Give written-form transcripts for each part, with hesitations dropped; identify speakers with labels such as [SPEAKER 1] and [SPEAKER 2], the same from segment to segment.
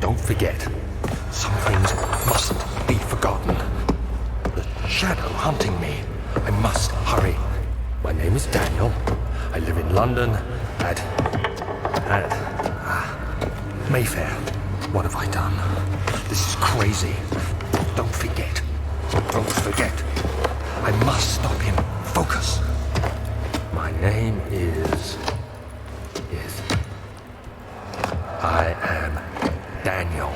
[SPEAKER 1] don't forget. Some things mustn't be forgotten. The shadow hunting me. I must hurry. My name is Daniel. I live in London at Mayfair. What have I done? This is crazy. Don't forget. Don't forget. I must stop him. Focus. My name is... I am Daniel.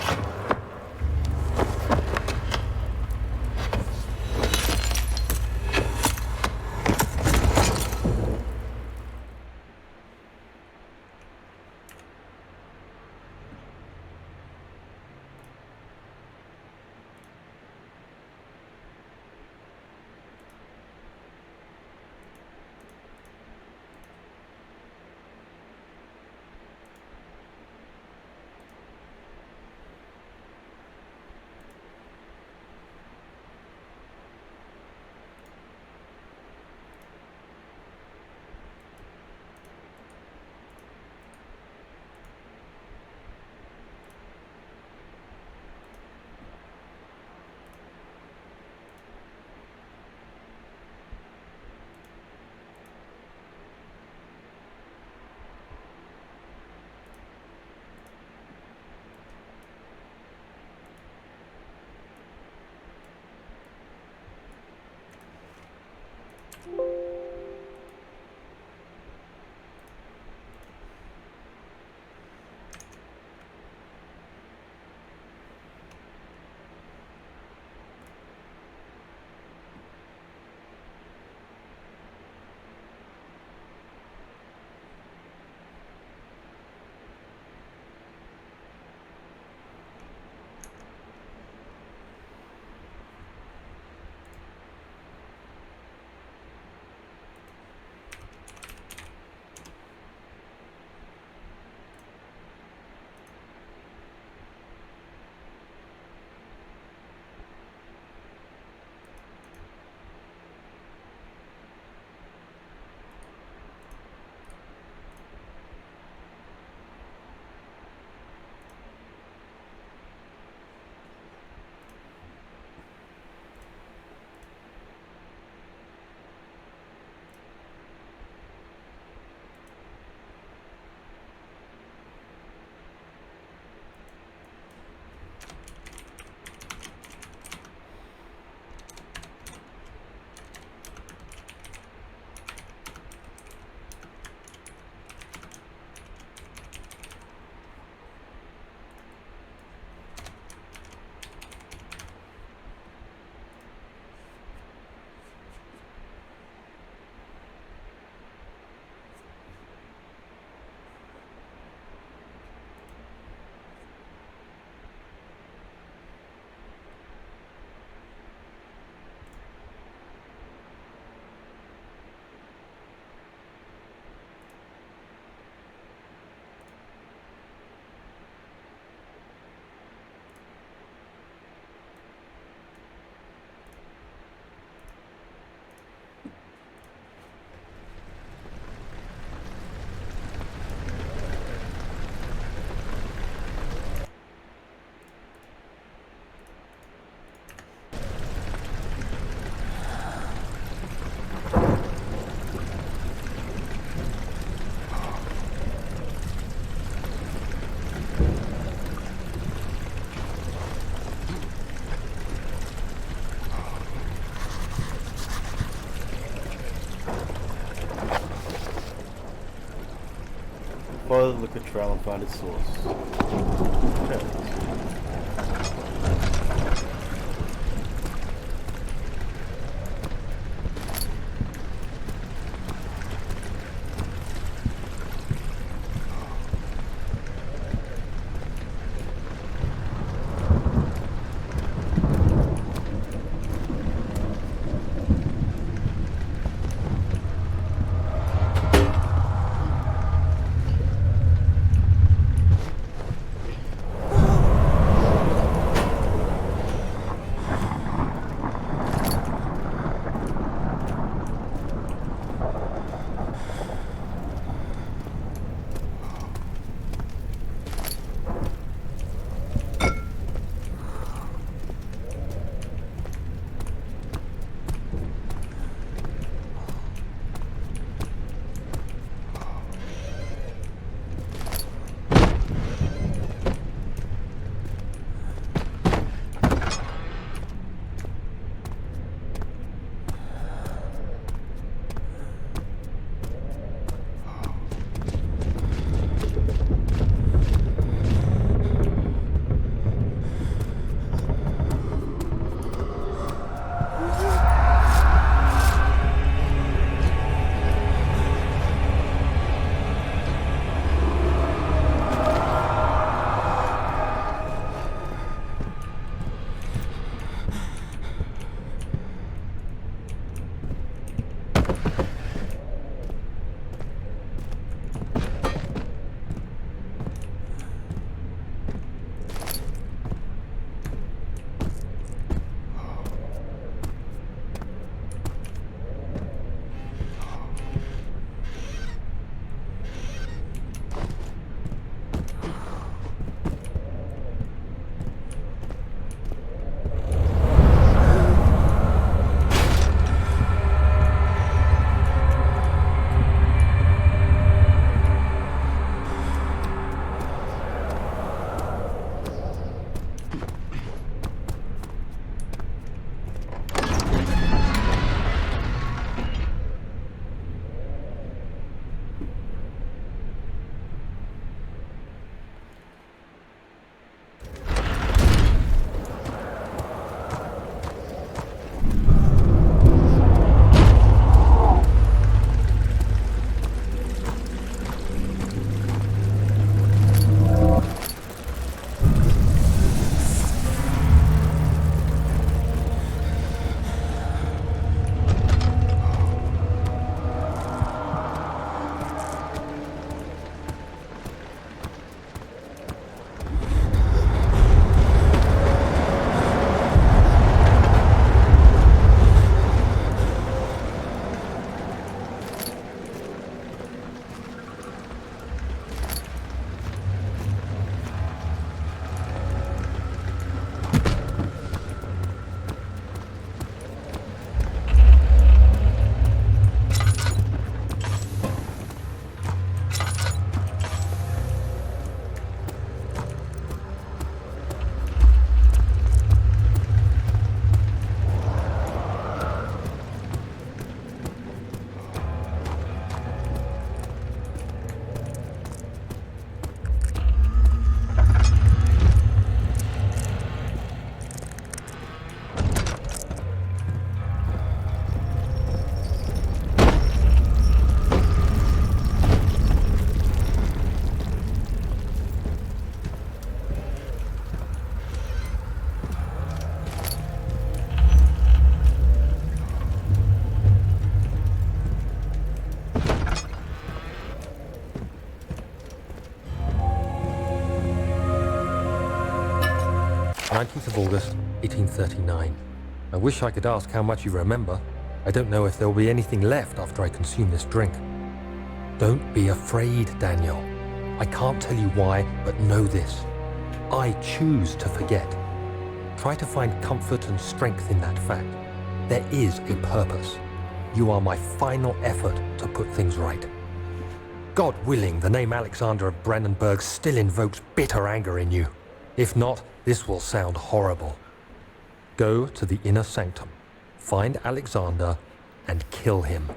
[SPEAKER 2] Follow the liquor trail and find its source. Okay.
[SPEAKER 1] 19th of August, 1839. I wish I could ask how much you remember. I don't know if there will be anything left after I consume this drink. Don't be afraid, Daniel. I can't tell you why, but know this. I choose to forget. Try to find comfort and strength in that fact. There is a purpose. You are my final effort to put things right. God willing, the name Alexander of Brandenburg still invokes bitter anger in you. If not, this will sound horrible. Go to the inner sanctum, find Alexander, and kill him.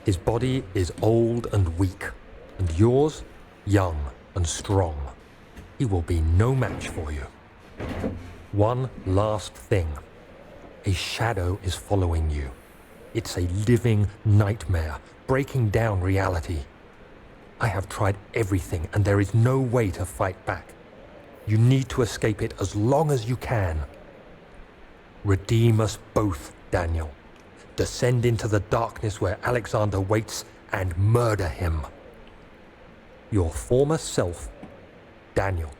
[SPEAKER 1] His body is old and weak, and yours, young and strong. He will be no match for you. One last thing. A shadow is following you. It's a living nightmare, breaking down reality. I have tried everything, and there is no way to fight back. You need to escape it as long as you can. Redeem us both, Daniel. Descend into the darkness where Alexander waits and murder him. Your former self, Daniel.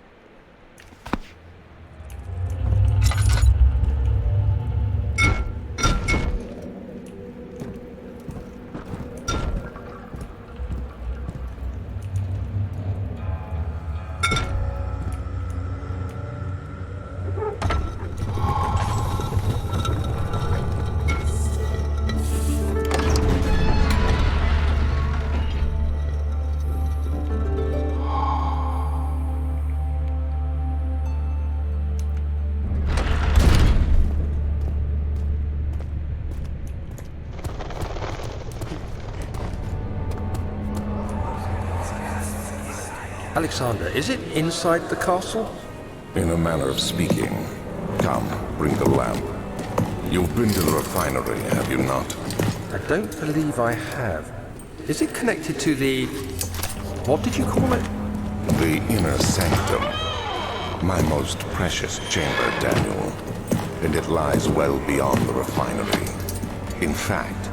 [SPEAKER 1] Alexander, is it inside the castle?
[SPEAKER 3] In a manner of speaking. Come, bring the lamp. You've been to the refinery, have you not?
[SPEAKER 1] I don't believe I have. Is it connected to the... what did you call it?
[SPEAKER 3] The inner sanctum. My most precious chamber, Daniel. And it lies well beyond the refinery. In fact,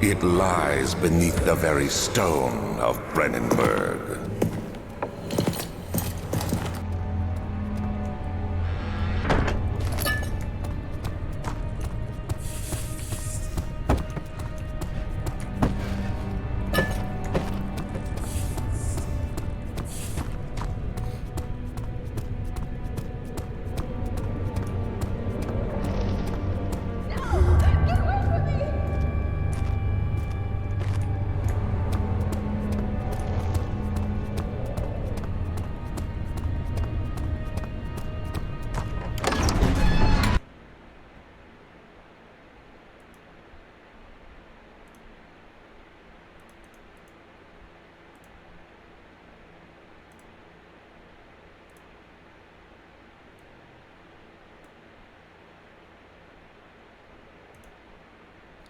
[SPEAKER 3] it lies beneath the very stone of Brennenburg.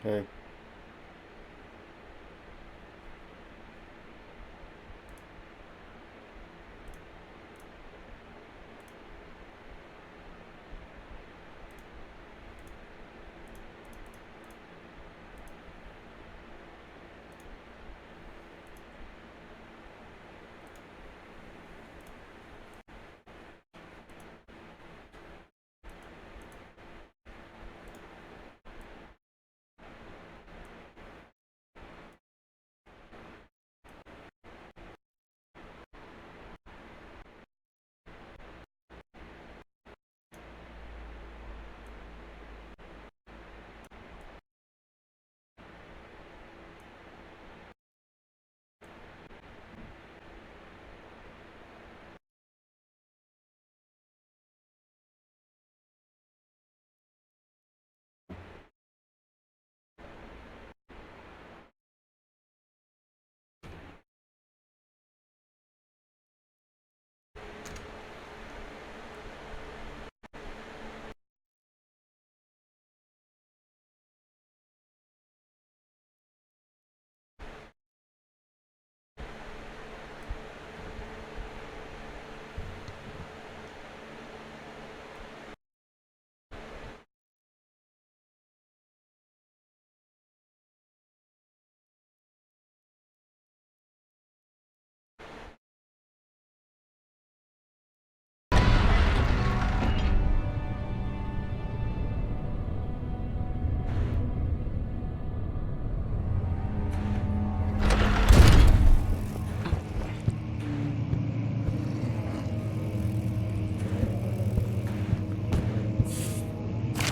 [SPEAKER 2] Hey.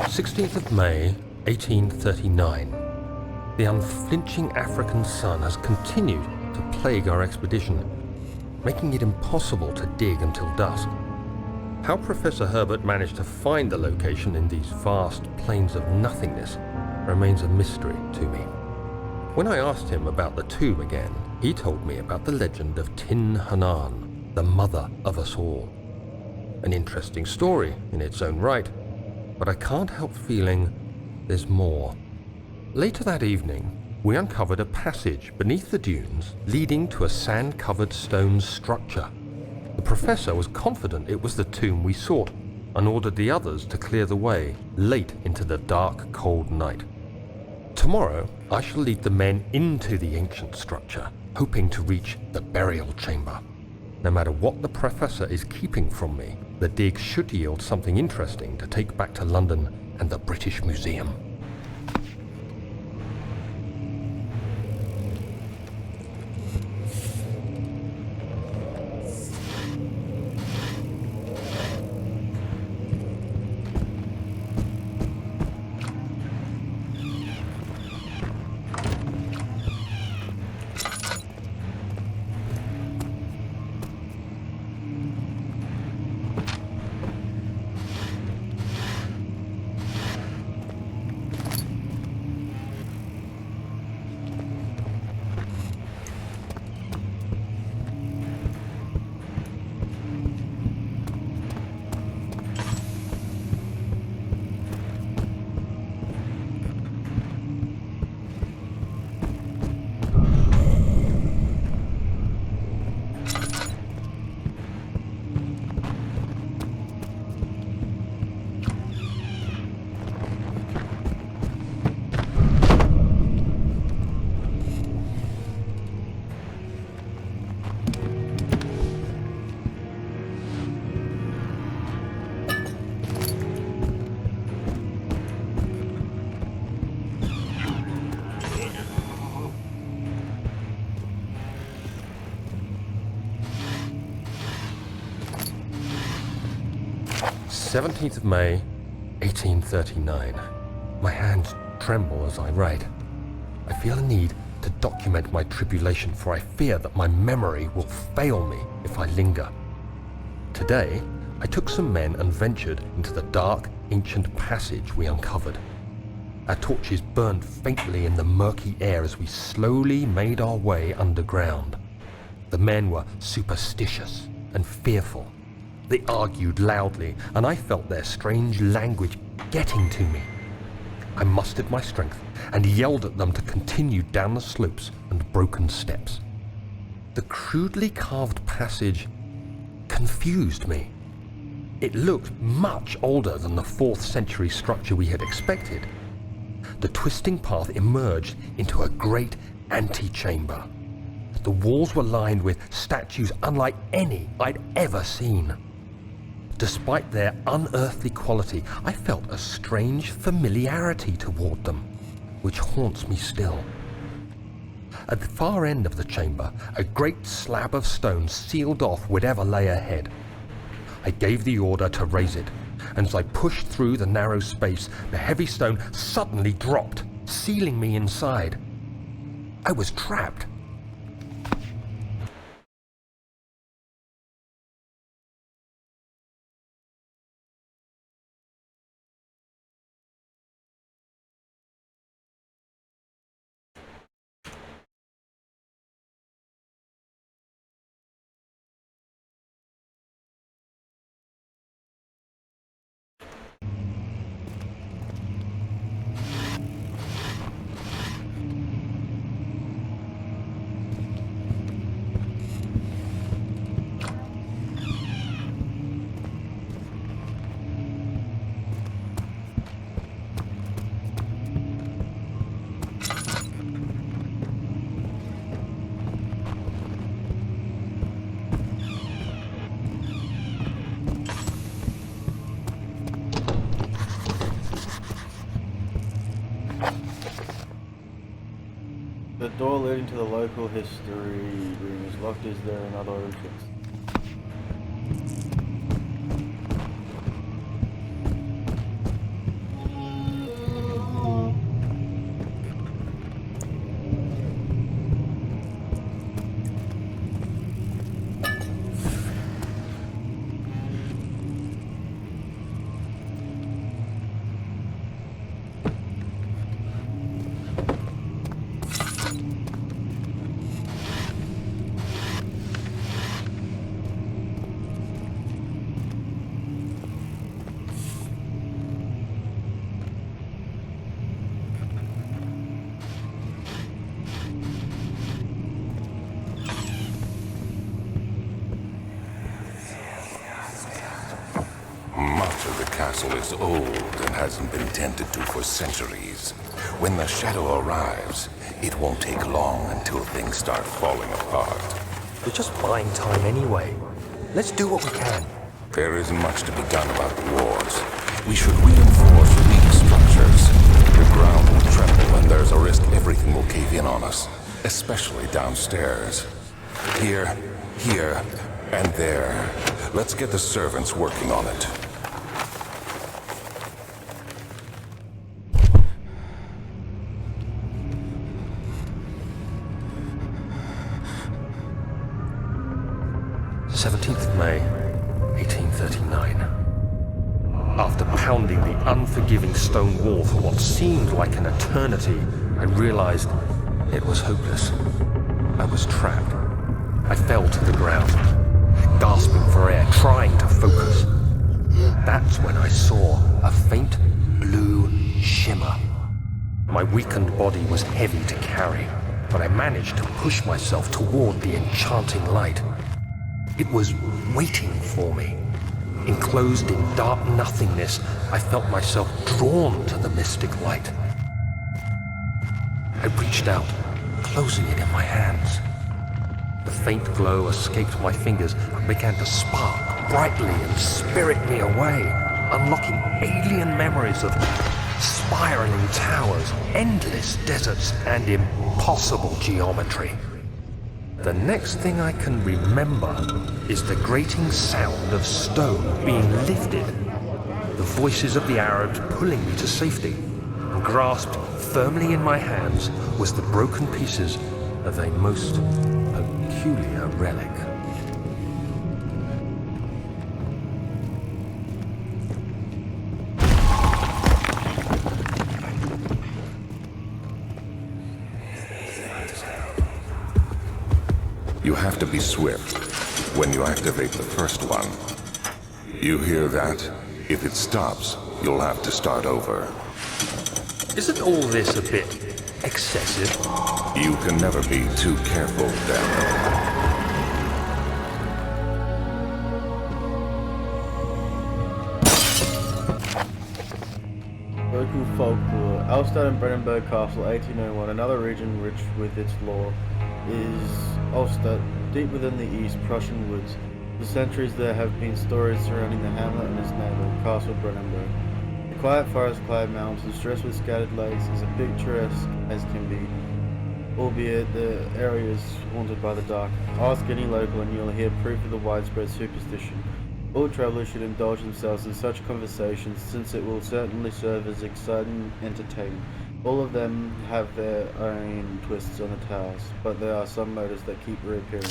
[SPEAKER 1] 16th of May, 1839. The unflinching African sun has continued to plague our expedition, making it impossible to dig until dusk. How Professor Herbert managed to find the location in these vast plains of nothingness remains a mystery to me. When I asked him about the tomb again, he told me about the legend of Tin Hanan, the mother of us all. An interesting story in its own right, but I can't help feeling there's more. Later that evening, we uncovered a passage beneath the dunes leading to a sand-covered stone structure. The professor was confident it was the tomb we sought and ordered the others to clear the way late into the dark, cold night. Tomorrow, I shall lead the men into the ancient structure, hoping to reach the burial chamber. No matter what the professor is keeping from me, the dig should yield something interesting to take back to London and the British Museum. "17th of May, 1839. My hands tremble as I write. I feel a need to document my tribulation, for I fear that my memory will fail me if I linger. Today, I took some men and ventured into the dark, ancient passage we uncovered. Our torches burned faintly in the murky air as we slowly made our way underground. The men were superstitious and fearful. They argued loudly, and I felt their strange language getting to me. I mustered my strength and yelled at them to continue down the slopes and broken steps. The crudely carved passage confused me. It looked much older than the 4th century structure we had expected. The twisting path emerged into a great antechamber. The walls were lined with statues unlike any I'd ever seen. Despite their unearthly quality, I felt a strange familiarity toward them, which haunts me still. At the far end of the chamber, a great slab of stone sealed off whatever lay ahead. I gave the order to raise it, and as I pushed through the narrow space, the heavy stone suddenly dropped, sealing me inside. I was trapped.
[SPEAKER 2] The door leading to the local history room is locked. Is there another entrance?
[SPEAKER 3] is old and hasn't been tended to for centuries. When the shadow arrives, it won't take long until things start falling apart.
[SPEAKER 1] We're just buying time anyway. Let's do what we can.
[SPEAKER 3] There isn't much to be done about the wars. We should reinforce weak structures. The ground will tremble and there's a risk everything will cave in on us, especially downstairs. Here, and there. Let's get the servants working on it.
[SPEAKER 1] May 1839. After pounding the unforgiving stone wall for what seemed like an eternity, I realized it was hopeless. I was trapped. I fell to the ground, gasping for air, trying to focus. That's when I saw a faint blue shimmer. My weakened body was heavy to carry, but I managed to push myself toward the enchanting light. It was waiting for me. Enclosed in dark nothingness, I felt myself drawn to the mystic light. I reached out, closing it in my hands. The faint glow escaped my fingers and began to spark brightly and spirit me away, unlocking alien memories of spiraling towers, endless deserts, and impossible geometry. The next thing I can remember is the grating sound of stone being lifted, the voices of the Arabs pulling me to safety, and grasped firmly in my hands was the broken pieces of a most peculiar relic.
[SPEAKER 3] You have to be swift when you activate the first one. You hear that? If it stops, you'll have to start over.
[SPEAKER 1] Isn't all this a bit excessive?
[SPEAKER 3] You can never be too careful, Daniel.
[SPEAKER 2] Local folklore. Alstad and Brennenburg Castle, 1801, another region rich with its lore, is Alstad, deep within the East Prussian woods. For centuries there have been stories surrounding the hamlet and its neighbour, Castle Brennenburg. The quiet forest-clad mountains, dressed with scattered lakes, is as picturesque as can be, albeit the area is haunted by the dark. Ask any local and you'll hear proof of the widespread superstition. All travellers should indulge themselves in such conversations, since it will certainly serve as exciting entertainment. All of them have their own twists on the tales, but there are some motives that keep reappearing.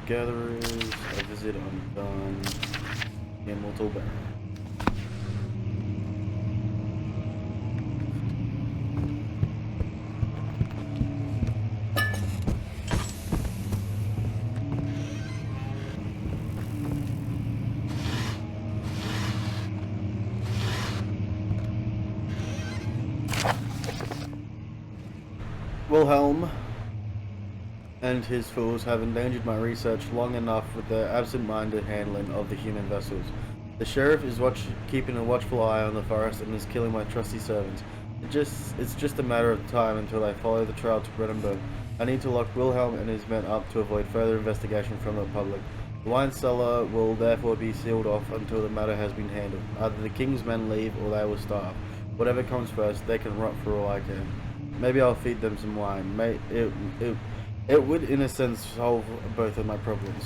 [SPEAKER 2] Gatherers, a visit undone, immortal baron. Wilhelm and his fools have endangered my research long enough with their absent-minded handling of the human vessels. The sheriff is keeping a watchful eye on the forest and is killing my trusty servants. It's just a matter of time until I follow the trail to Brennenburg. I need to lock Wilhelm and his men up to avoid further investigation from the public. The wine cellar will therefore be sealed off until the matter has been handled. Either the king's men leave or they will starve. Whatever comes first, they can rot for all I care. Maybe I'll feed them some wine. It would, in a sense, solve both of my problems.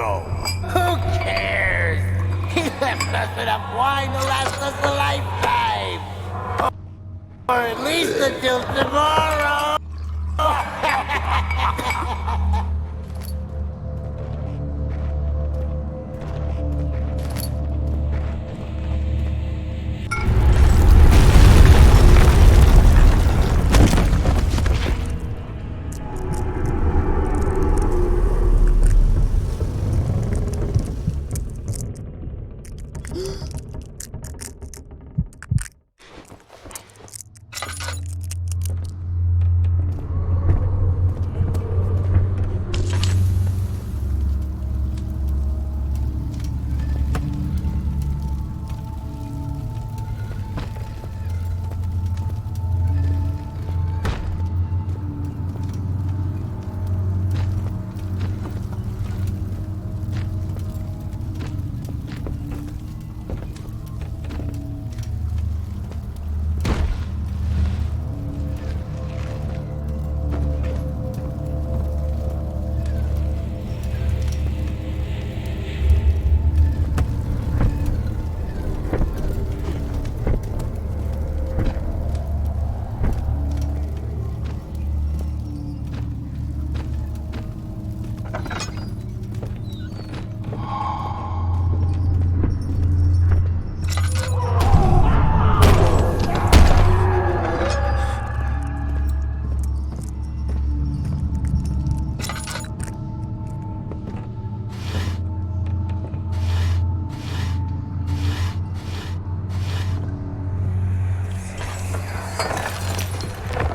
[SPEAKER 3] go.
[SPEAKER 4] Who cares? He left us enough wine to last us a lifetime. Or at least until tomorrow.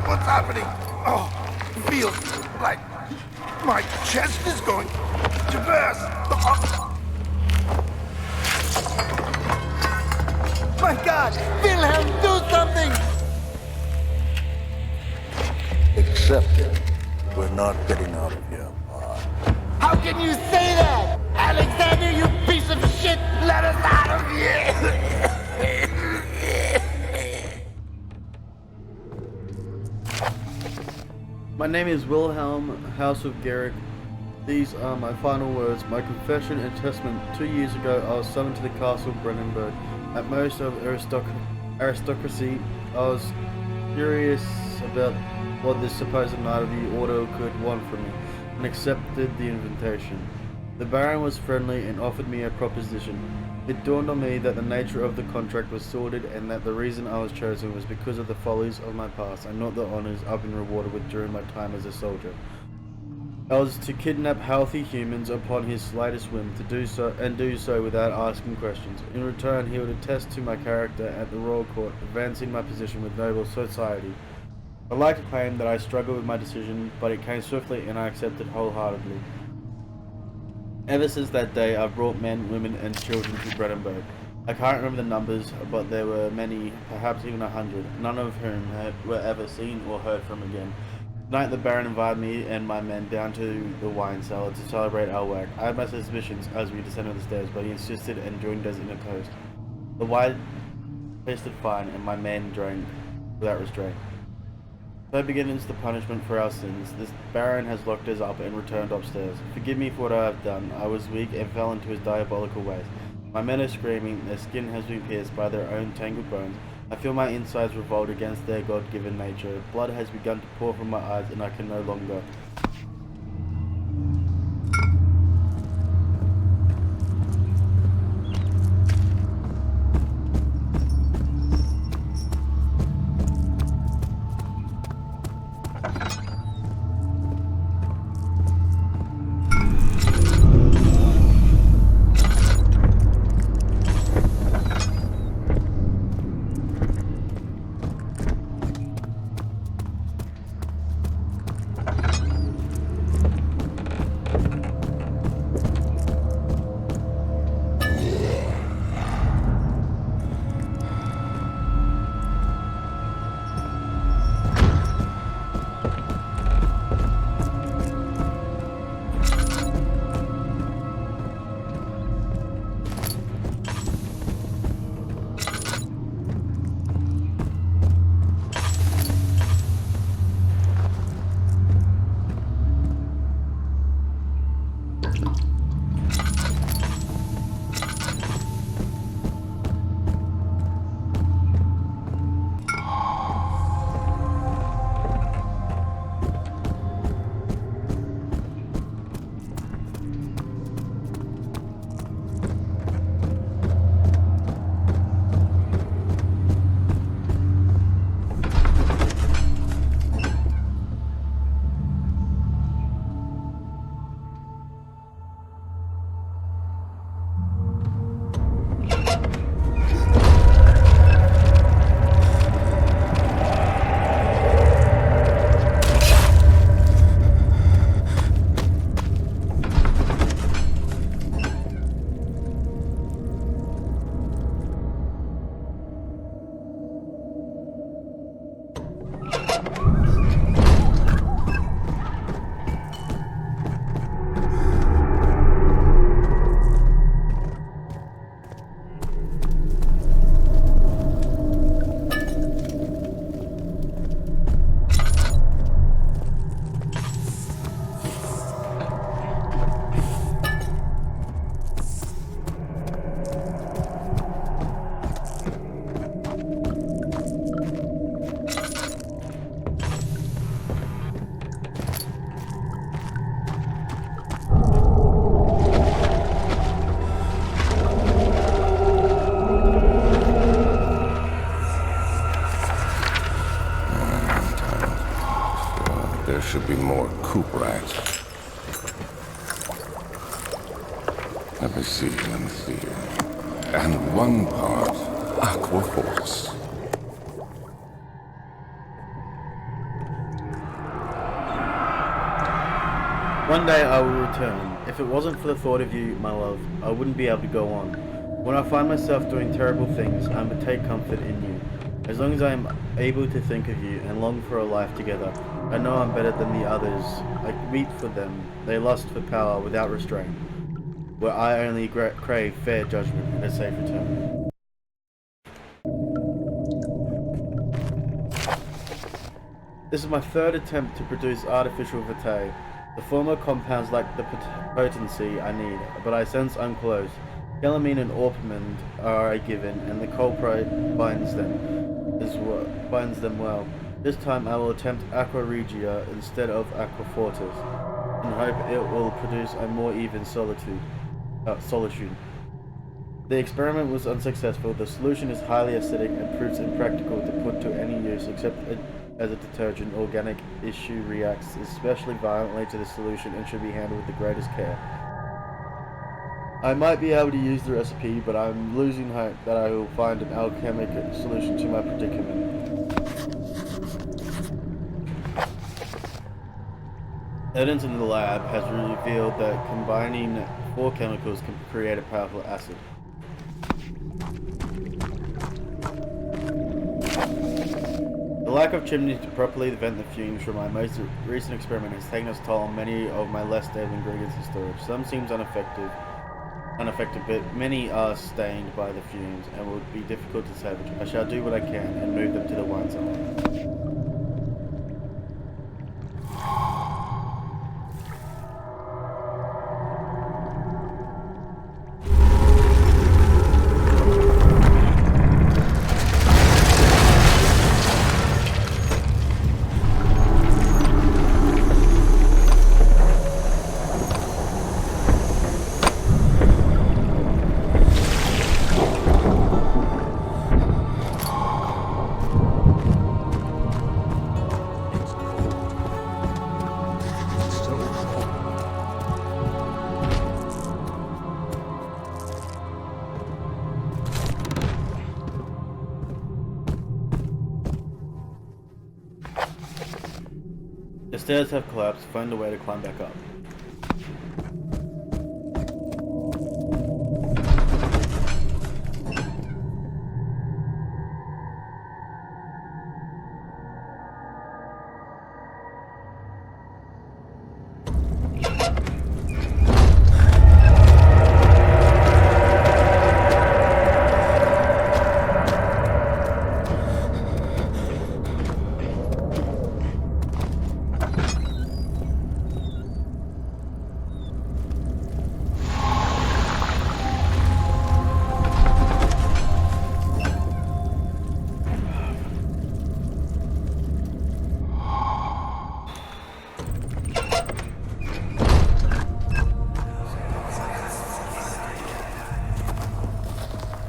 [SPEAKER 3] What's happening? Oh, it feels like my chest is going to burst.
[SPEAKER 4] My God! Wilhelm, do something!
[SPEAKER 2] Except we're not getting out of here.
[SPEAKER 4] How can you say that? Alexander, you piece of shit! Let us out of here!
[SPEAKER 2] My name is Wilhelm, House of Garrick. These are my final words, my confession and testament. 2 years ago, I was summoned to the castle Brennenburg. At most of aristocracy, I was curious about what this supposed Knight of the Order could want from me, and accepted the invitation. The Baron was friendly and offered me a proposition. It dawned on me that the nature of the contract was sordid, and that the reason I was chosen was because of the follies of my past, and not the honors I've been rewarded with during my time as a soldier. I was to kidnap healthy humans upon his slightest whim, to do so without asking questions. In return, he would attest to my character at the royal court, advancing my position with noble society. I'd like to claim that I struggled with my decision, but it came swiftly and I accepted wholeheartedly. Ever since that day, I've brought men, women, and children to Brennenburg. I can't remember the numbers, but there were many, perhaps even 100, none of whom were ever seen or heard from again. Tonight the Baron invited me and my men down to the wine cellar to celebrate our work. I had my suspicions as we descended the stairs, but he insisted and joined us in a toast. The wine tasted fine, and my men drank without restraint. So begins the punishment for our sins. This Baron has locked us up and returned upstairs. Forgive me for what I have done. I was weak and fell into his diabolical ways. My men are screaming, their skin has been pierced by their own tangled bones. I feel my insides revolt against their God-given nature. Blood has begun to pour from my eyes, and I can no longer.
[SPEAKER 3] There should be more coop rats. Let me see. And one part Aquaforce.
[SPEAKER 2] One day I will return. If it wasn't for the thought of you, my love, I wouldn't be able to go on. When I find myself doing terrible things, I would take comfort in you. As long as I am able to think of you and long for a life together, I know I'm better than the others. I weep for them. They lust for power without restraint, where I only crave fair judgment and a safe return. This is my third attempt to produce artificial vitae. The former compounds lack the potency I need, but I sense I'm close. Calamine and orpiment are a given, and the culprit binds them well. This time I will attempt Aqua Regia instead of Aqua Fortis, and hope it will produce a more even solitude. The experiment was unsuccessful. The solution is highly acidic and proves impractical to put to any use except as a detergent. Organic issue reacts especially violently to the solution and should be handled with the greatest care. I might be able to use the recipe, but I'm losing hope that I will find an alchemic solution to my predicament. Evidence in the lab has revealed that combining 4 chemicals can create a powerful acid. The lack of chimneys to properly vent the fumes from my most recent experiment has taken its toll on many of my less stable ingredients in storage. Some seems unaffected, but many are stained by the fumes and would be difficult to salvage. I shall do what I can and move them to the wine cellar. The stairs have collapsed. Find a way to climb back up.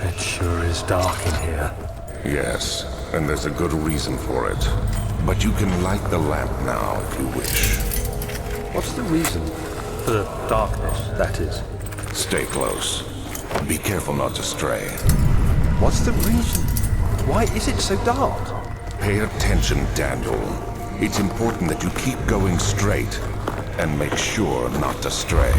[SPEAKER 1] It sure is dark in here.
[SPEAKER 3] Yes, and there's a good reason for it. But you can light the lamp now if you wish.
[SPEAKER 1] What's the reason? For the darkness, that is.
[SPEAKER 3] Stay close. Be careful not to stray.
[SPEAKER 1] What's the reason? Why is it so dark?
[SPEAKER 3] Pay attention, Daniel. It's important that you keep going straight and make sure not to stray.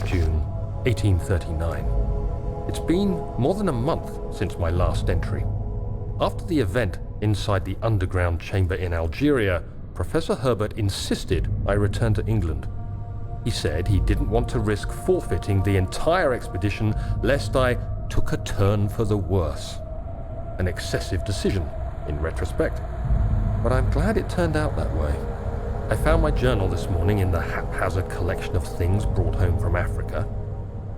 [SPEAKER 1] June
[SPEAKER 5] 1839. It's been more than a month since my last entry. After the event inside the underground chamber in Algeria, Professor Herbert insisted I return to England. He said he didn't want to risk forfeiting the entire expedition lest I took a turn for the worse. An excessive decision, in retrospect. But I'm glad it turned out that way. I found my journal this morning in the haphazard collection of things brought home from Africa.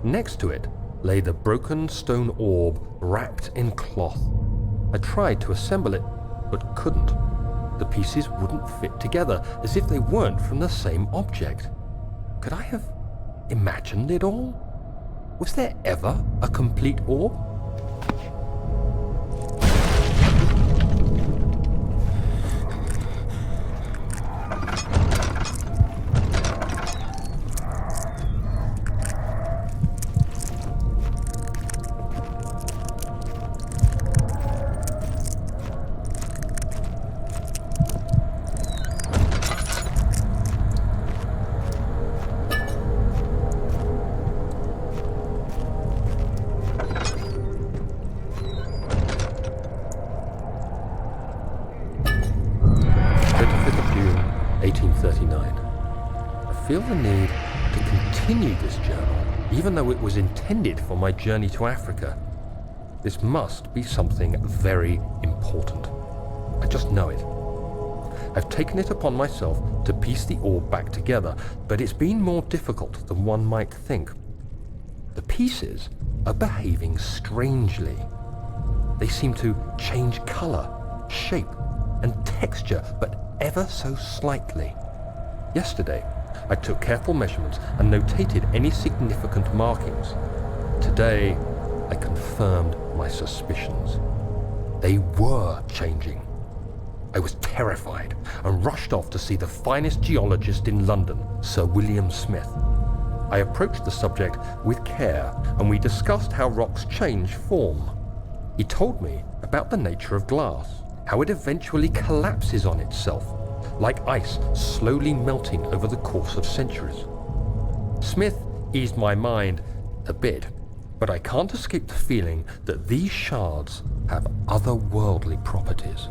[SPEAKER 5] Next to it lay the broken stone orb wrapped in cloth. I tried to assemble it, but couldn't. The pieces wouldn't fit together, as if they weren't from the same object. Could I have imagined it all? Was there ever a complete orb? I feel the need to continue this journal, even though it was intended for my journey to Africa. This must be something very important. I just know it. I've taken it upon myself to piece the orb back together, but it's been more difficult than one might think. The pieces are behaving strangely. They seem to change color, shape, and texture, but ever so slightly. Yesterday, I took careful measurements and notated any significant markings. Today, I confirmed my suspicions. They were changing. I was terrified and rushed off to see the finest geologist in London, Sir William Smith. I approached the subject with care and we discussed how rocks change form. He told me about the nature of glass, how it eventually collapses on itself, like ice slowly melting over the course of centuries. Smith eased my mind a bit, but I can't escape the feeling that these shards have otherworldly properties.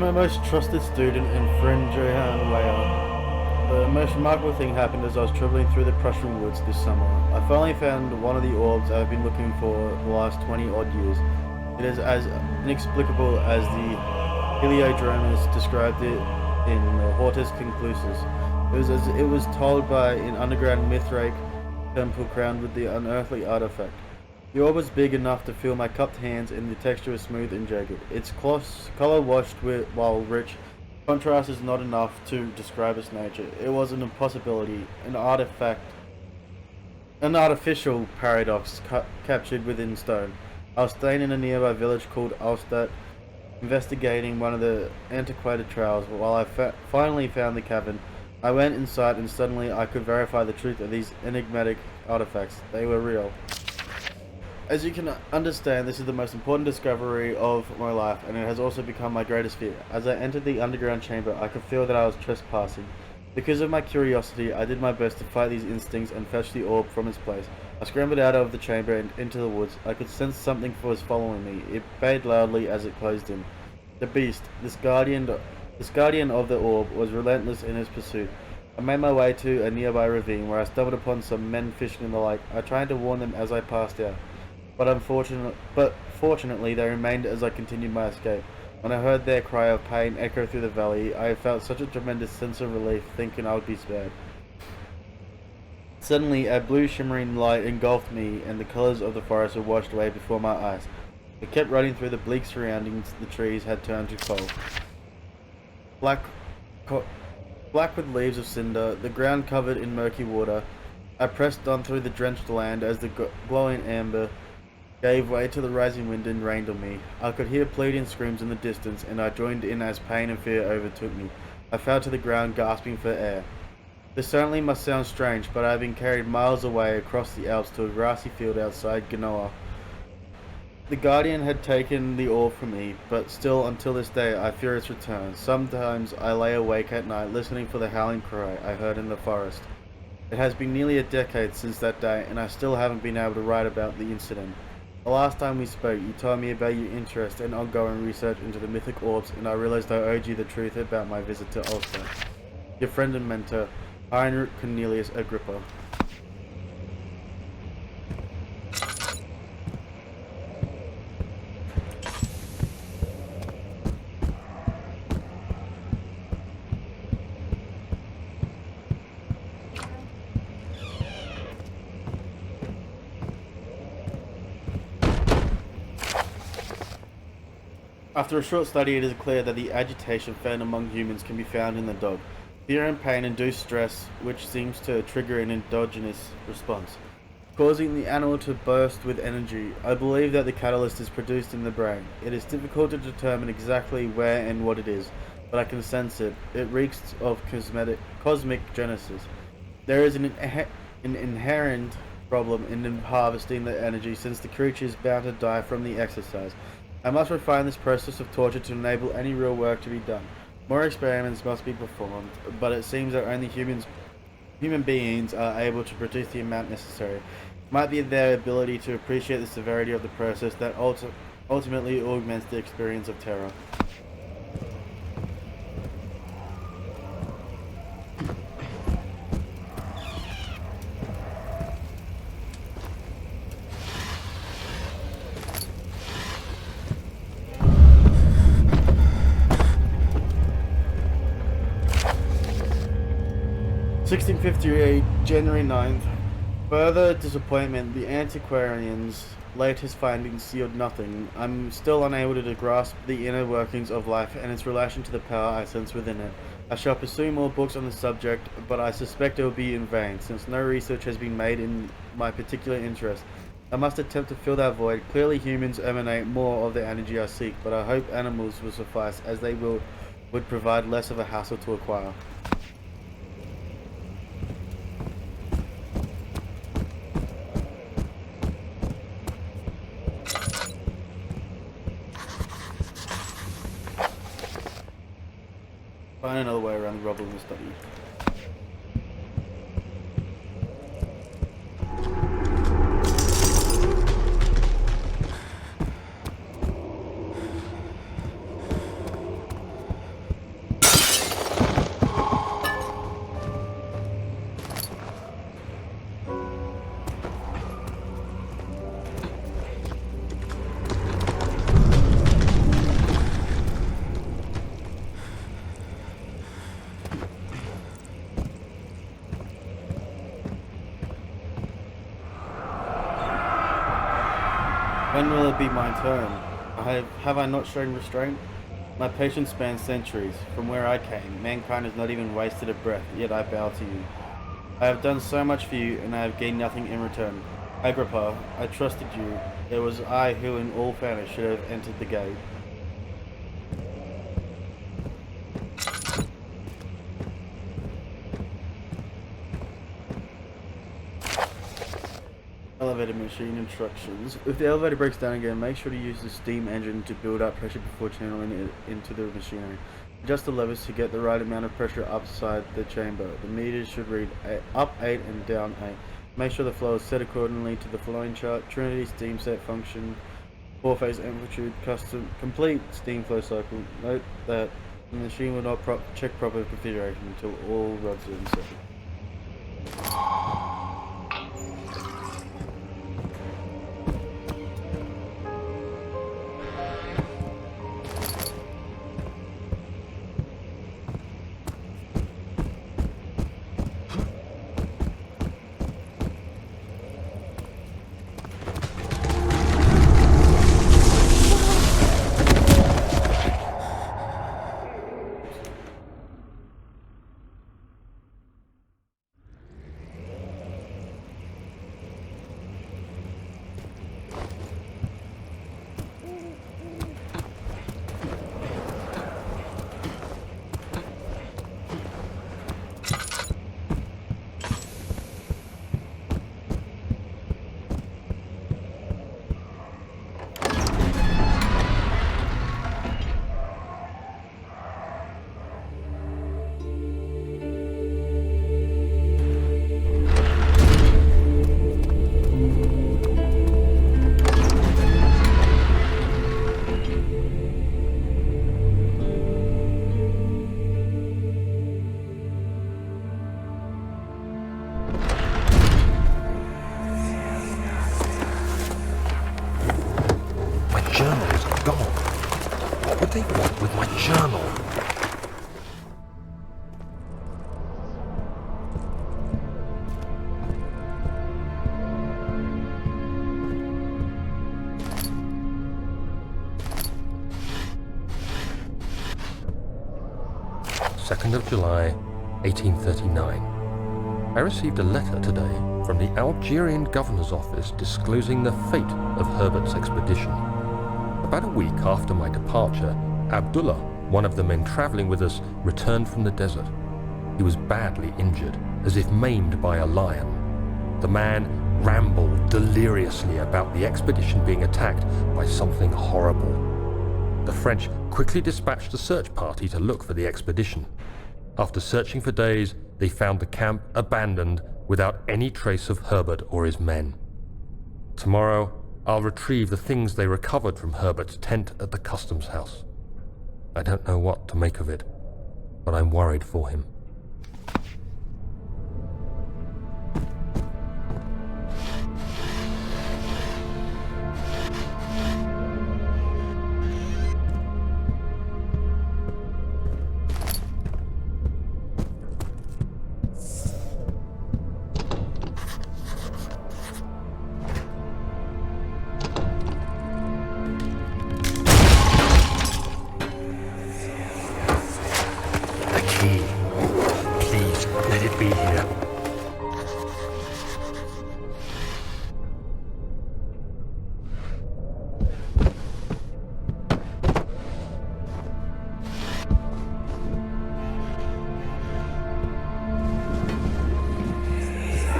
[SPEAKER 2] my most trusted student and friend Johann Weyer. The most remarkable thing happened as I was travelling through the Prussian woods this summer. I finally found one of the orbs I've been looking for the last 20 odd years. It is as inexplicable as the Heliodromus described it in Hortus Conclusus. It was as it was told by an underground Mithraic temple crowned with the unearthly artifact. The orb was big enough to fill my cupped hands, and the texture was smooth and jagged. Its color washed while rich. Contrast is not enough to describe its nature. It was an impossibility, an artificial paradox captured within stone. I was staying in a nearby village called Alstadt, investigating one of the antiquated trails. While I finally found the cavern, I went inside, and suddenly I could verify the truth of these enigmatic artifacts. They were real. As you can understand, this is the most important discovery of my life, and it has also become my greatest fear. As I entered the underground chamber, I could feel that I was trespassing. Because of my curiosity, I did my best to fight these instincts and fetch the orb from its place. I scrambled out of the chamber and into the woods. I could sense something was following me. It bayed loudly as it closed in. The beast, this guardian of the orb, was relentless in his pursuit. I made my way to a nearby ravine where I stumbled upon some men fishing in the lake. I tried to warn them as I passed out, but fortunately they remained as I continued my escape. When I heard their cry of pain echo through the valley, I felt such a tremendous sense of relief, thinking I would be spared. Suddenly, a blue shimmering light engulfed me, and the colors of the forest were washed away before my eyes. I kept running through the bleak surroundings. The trees had turned to coal. Black with leaves of cinder, the ground covered in murky water. I pressed on through the drenched land as the glowing amber gave way to the rising wind and rained on me. I could hear pleading screams in the distance, and I joined in as pain and fear overtook me. I fell to the ground, gasping for air. This certainly must sound strange, but I had been carried miles away across the Alps to a grassy field outside Genoa. The Guardian had taken the orb from me, but still until this day I fear its return. Sometimes I lay awake at night listening for the howling cry I heard in the forest. It has been nearly a decade since that day, and I still haven't been able to write about the incident. The last time we spoke, you told me about your interest and ongoing research into the mythic orbs, and I realized I owed you the truth about my visit to Ulster. Your friend and mentor, Heinrich Cornelius Agrippa. After a short study, it is clear that the agitation found among humans can be found in the dog. Fear and pain induce stress, which seems to trigger an endogenous response, causing the animal to burst with energy. I believe that the catalyst is produced in the brain. It is difficult to determine exactly where and what it is, but I can sense it. It reeks of cosmic genesis. There is an inherent problem in harvesting the energy, since the creature is bound to die from the exercise. I must refine this process of torture to enable any real work to be done. More experiments must be performed, but it seems that only human beings are able to produce the amount necessary. It might be their ability to appreciate the severity of the process that ultimately augments the experience of terror. January 9th. Further disappointment, the antiquarian's latest findings sealed nothing. I'm still unable to grasp the inner workings of life and its relation to the power I sense within it. I shall pursue more books on the subject, but I suspect it will be in vain, since no research has been made in my particular interest. I must attempt to fill that void. Clearly humans emanate more of the energy I seek, but I hope animals will suffice, as they would provide less of a hassle to acquire. Find another way around the rubble in the study. When will it be my turn? Have I not shown restraint? My patience spans centuries. From where I came, mankind has not even wasted a breath, yet I bow to you. I have done so much for you, and I have gained nothing in return. Agrippa, I trusted you. It was I who in all fairness should have entered the gate. Elevator machine instructions. If the elevator breaks down again, make sure to use the steam engine to build up pressure before channeling it into the machinery. Adjust the levers to get the right amount of pressure upside the chamber. The meters should read up 8 and down 8. Make sure the flow is set accordingly to the flowing chart. Trinity steam set function. 4-phase amplitude. Custom complete steam flow cycle. Note that the machine will not check proper configuration until all rods are inserted.
[SPEAKER 1] Journals are gone. What would they want with my journal?
[SPEAKER 5] July 1839. I received a letter today from the Algerian governor's office disclosing the fate of Herbert's expedition. About a week after my departure, Abdullah, one of the men traveling with us, returned from the desert. He was badly injured, as if maimed by a lion. The man rambled deliriously about the expedition being attacked by something horrible. The French quickly dispatched a search party to look for the expedition. After searching for days, they found the camp abandoned without any trace of Herbert or his men. Tomorrow, I'll retrieve the things they recovered from Herbert's tent at the customs house. I don't know what to make of it, but I'm worried for him.
[SPEAKER 1] Please, let it be here.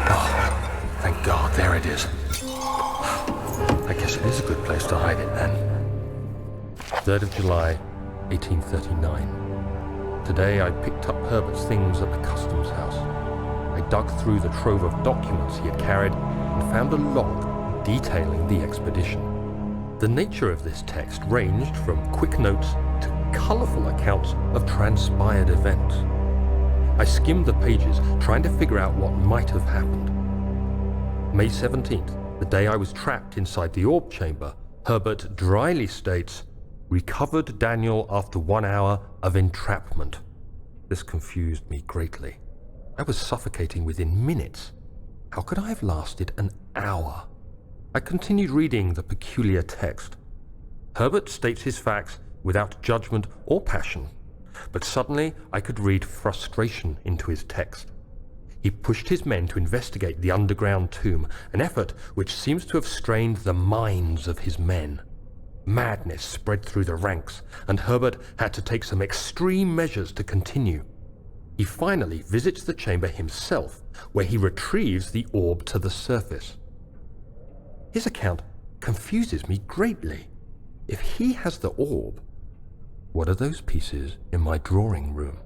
[SPEAKER 1] Oh, thank God, there it is. I guess it is a good place to hide it then.
[SPEAKER 5] 3rd of July, 1839. Today I picked up Herbert's things at the customs house. I dug through the trove of documents he had carried and found a log detailing the expedition. The nature of this text ranged from quick notes to colourful accounts of transpired events. I skimmed the pages, trying to figure out what might have happened. May 17th, the day I was trapped inside the orb chamber, Herbert dryly states, "Recovered Daniel after 1 hour of entrapment." This confused me greatly. I was suffocating within minutes. How could I have lasted an hour? I continued reading the peculiar text. Herbert states his facts without judgment or passion, but suddenly I could read frustration into his text. He pushed his men to investigate the underground tomb, an effort which seems to have strained the minds of his men. Madness spread through the ranks, and Herbert had to take some extreme measures to continue. He finally visits the chamber himself, where he retrieves the orb to the surface. His account confuses me greatly. If he has the orb, what are those pieces in my drawing room?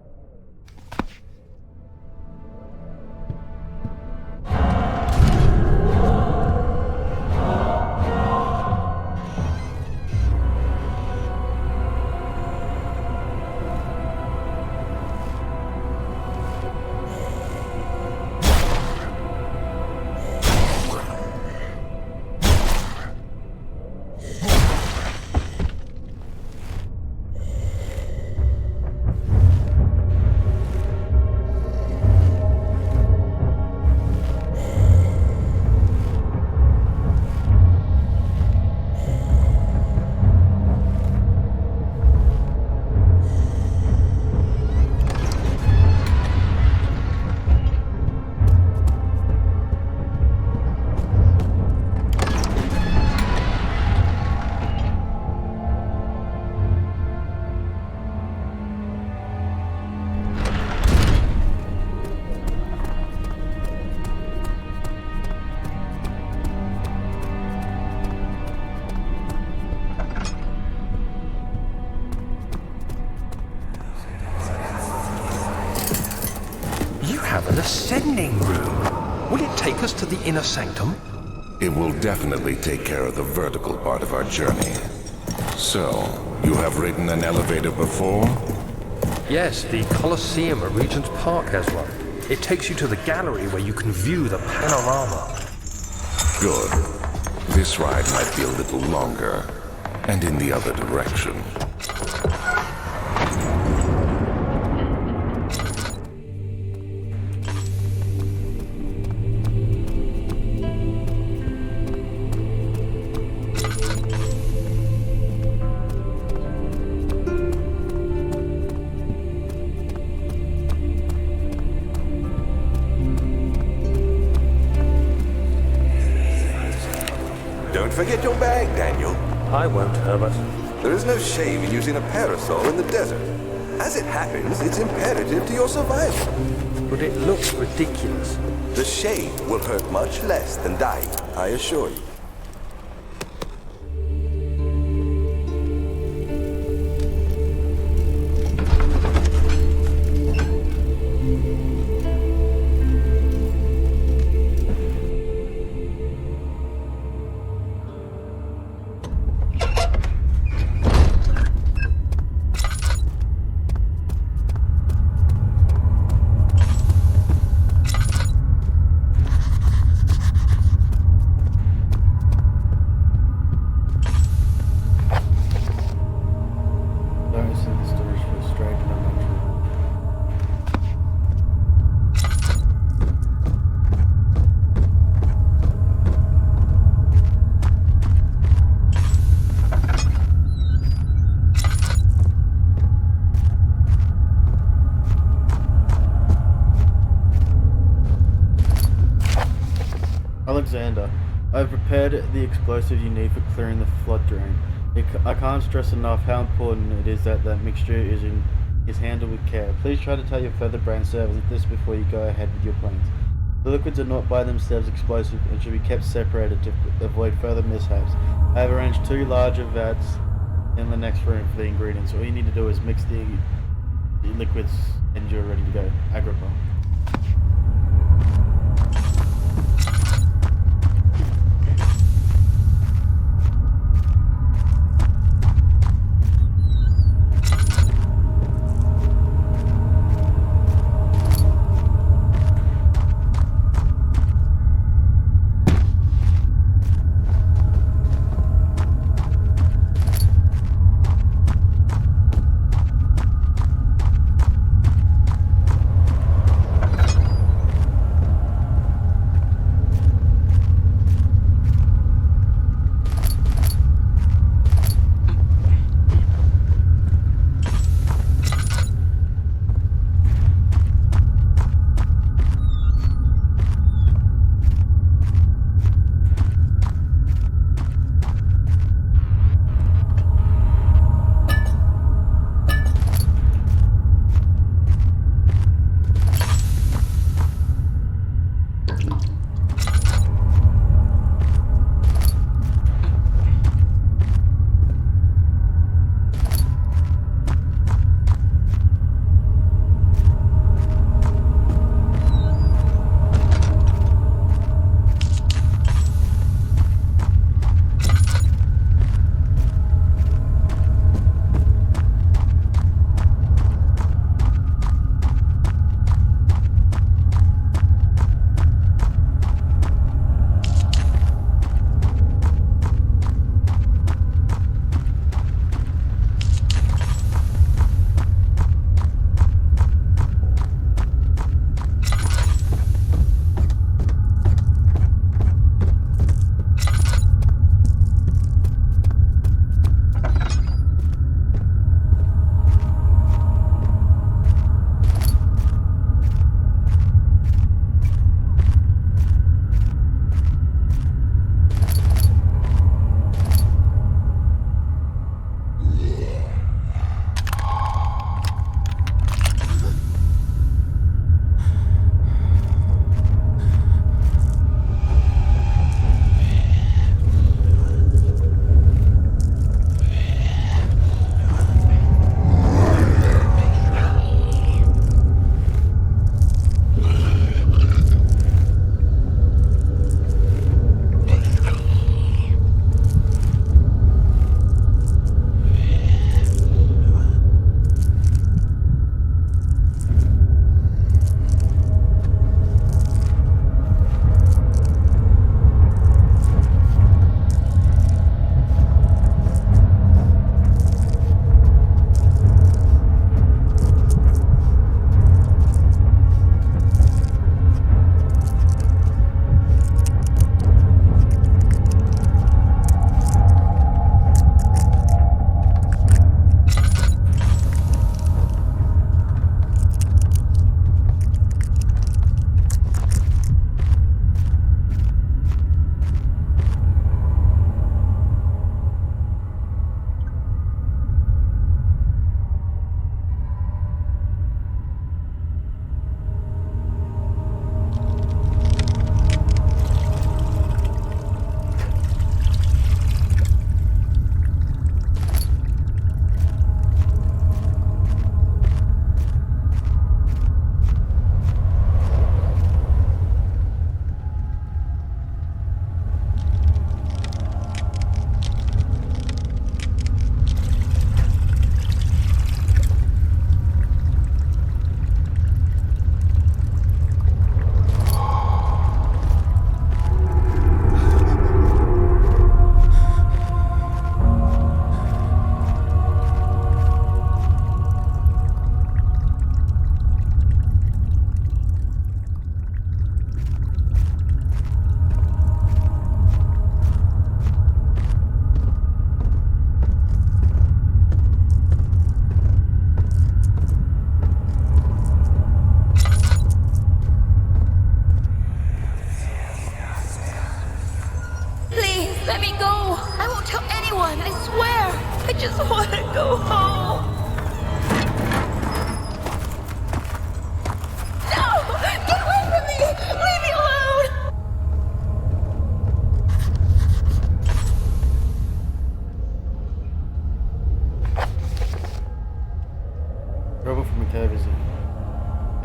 [SPEAKER 5] An ascending room. Will it take us to the inner sanctum?
[SPEAKER 3] It will definitely take care of the vertical part of our journey. So, you have ridden an elevator before?
[SPEAKER 5] Yes, the Colosseum at Regent's Park has one. It takes you to the gallery where you can view the panorama.
[SPEAKER 3] Good. This ride might be a little longer, and in the other direction.
[SPEAKER 6] Don't forget your bag, Daniel.
[SPEAKER 5] I won't, Herbert.
[SPEAKER 6] There is no shame in using a parasol in the desert. As it happens, it's imperative to your survival.
[SPEAKER 5] But it looks ridiculous.
[SPEAKER 6] The shade will hurt much less than dying, I assure you.
[SPEAKER 2] Alexander, I have prepared the explosive you need for clearing the flood drain. I can't stress enough how important it is that mixture is handled with care. Please try to tell your further brain servants this before you go ahead with your plans. The liquids are not by themselves explosive and should be kept separated to avoid further mishaps. I have arranged 2 larger vats in the next room for the ingredients. All you need to do is mix the liquids and you're ready to go. Agrippa.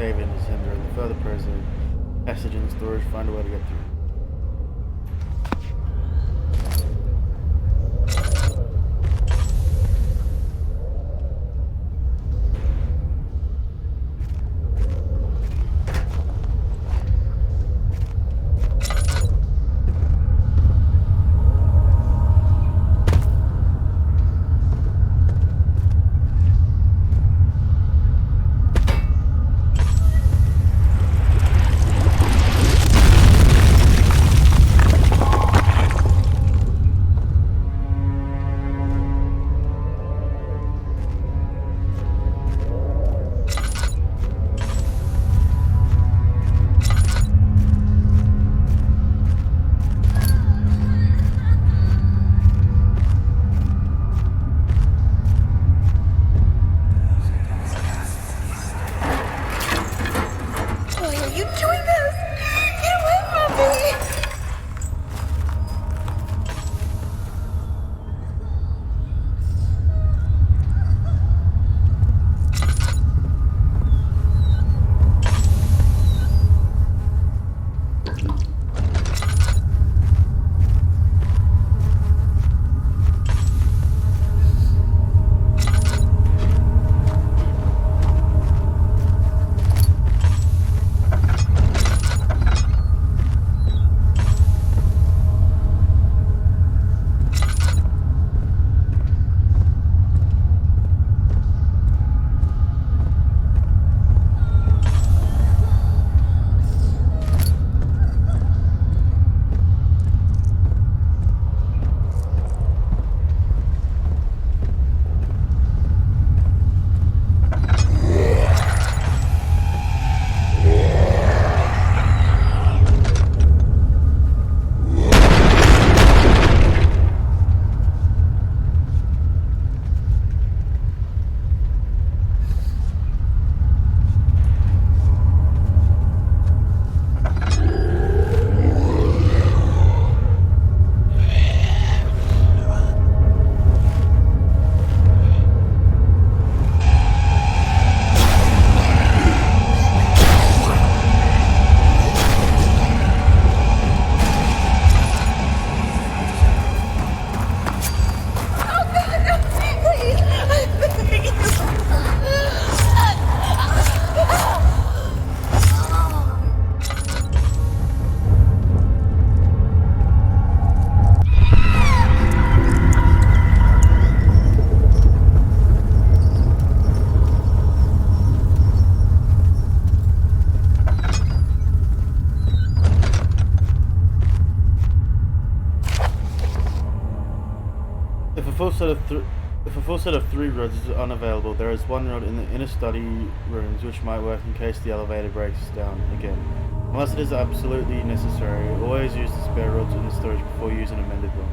[SPEAKER 2] David and Cinder and the further passage in the storage find a way to get through. If a full set of 3 rods is unavailable, there is 1 rod in the inner study rooms which might work in case the elevator breaks down again. Unless it is absolutely necessary, always use the spare rods in the storage before using a mended one.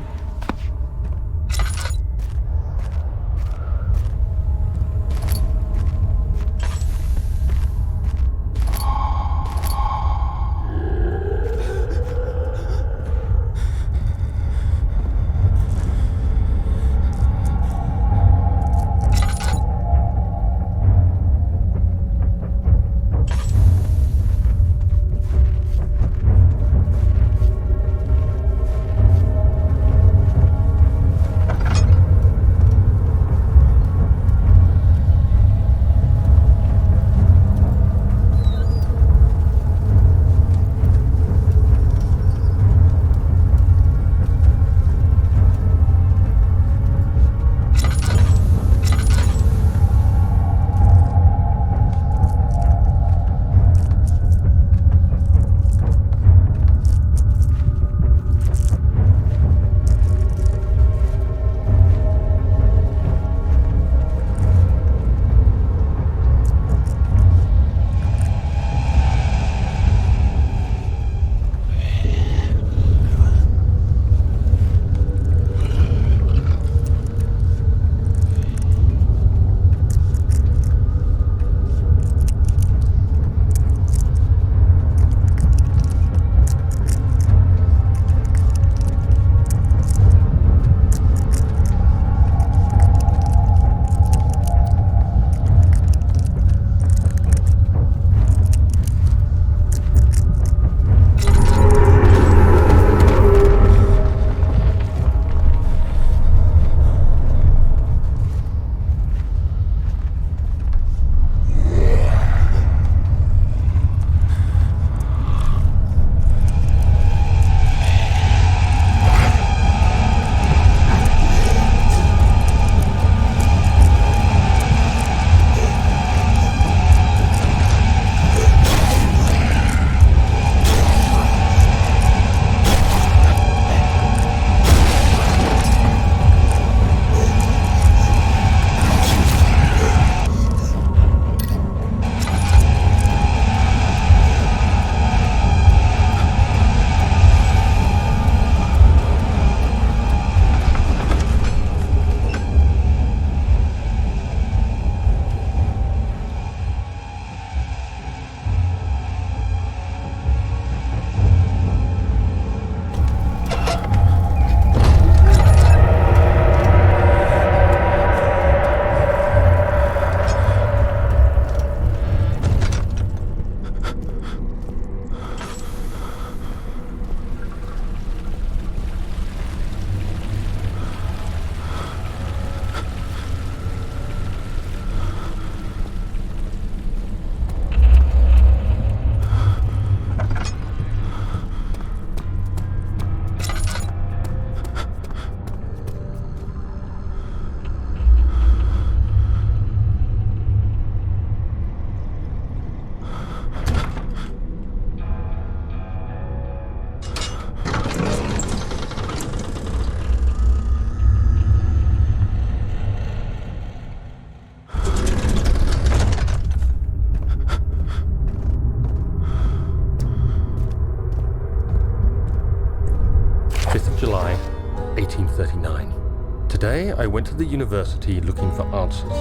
[SPEAKER 5] Today, I went to the university looking for answers.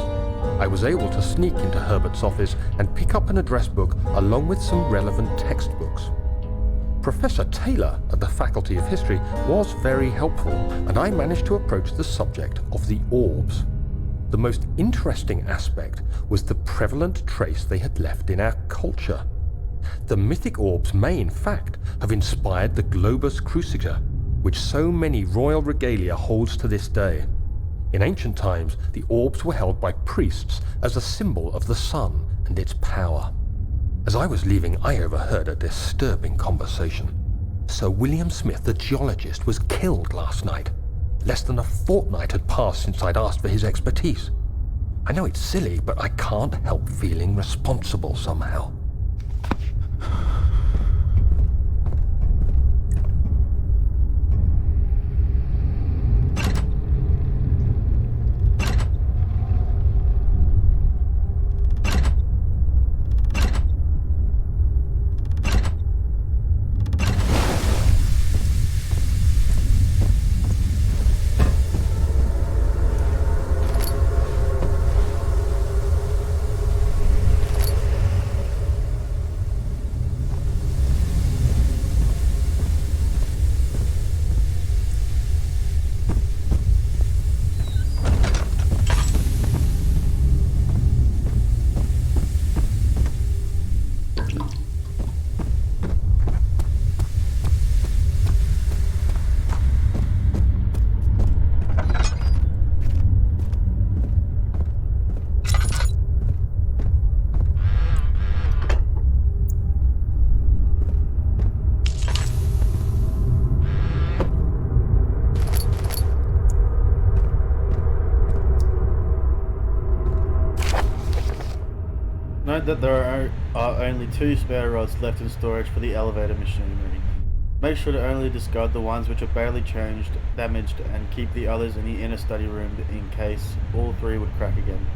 [SPEAKER 5] I was able to sneak into Herbert's office and pick up an address book along with some relevant textbooks. Professor Taylor at the Faculty of History was very helpful, and I managed to approach the subject of the orbs. The most interesting aspect was the prevalent trace they had left in our culture. The mythic orbs may, in fact, have inspired the globus cruciger, which so many royal regalia holds to this day. In ancient times, the orbs were held by priests as a symbol of the sun and its power. As I was leaving, I overheard a disturbing conversation. Sir William Smith, the geologist, was killed last night. Less than a fortnight had passed since I'd asked for his expertise. I know it's silly, but I can't help feeling responsible somehow.
[SPEAKER 2] Note that there are only 2 spare rods left in storage for the elevator machinery. Make sure to only discard the ones which are badly damaged, and keep the others in the inner study room in case all 3 would crack again.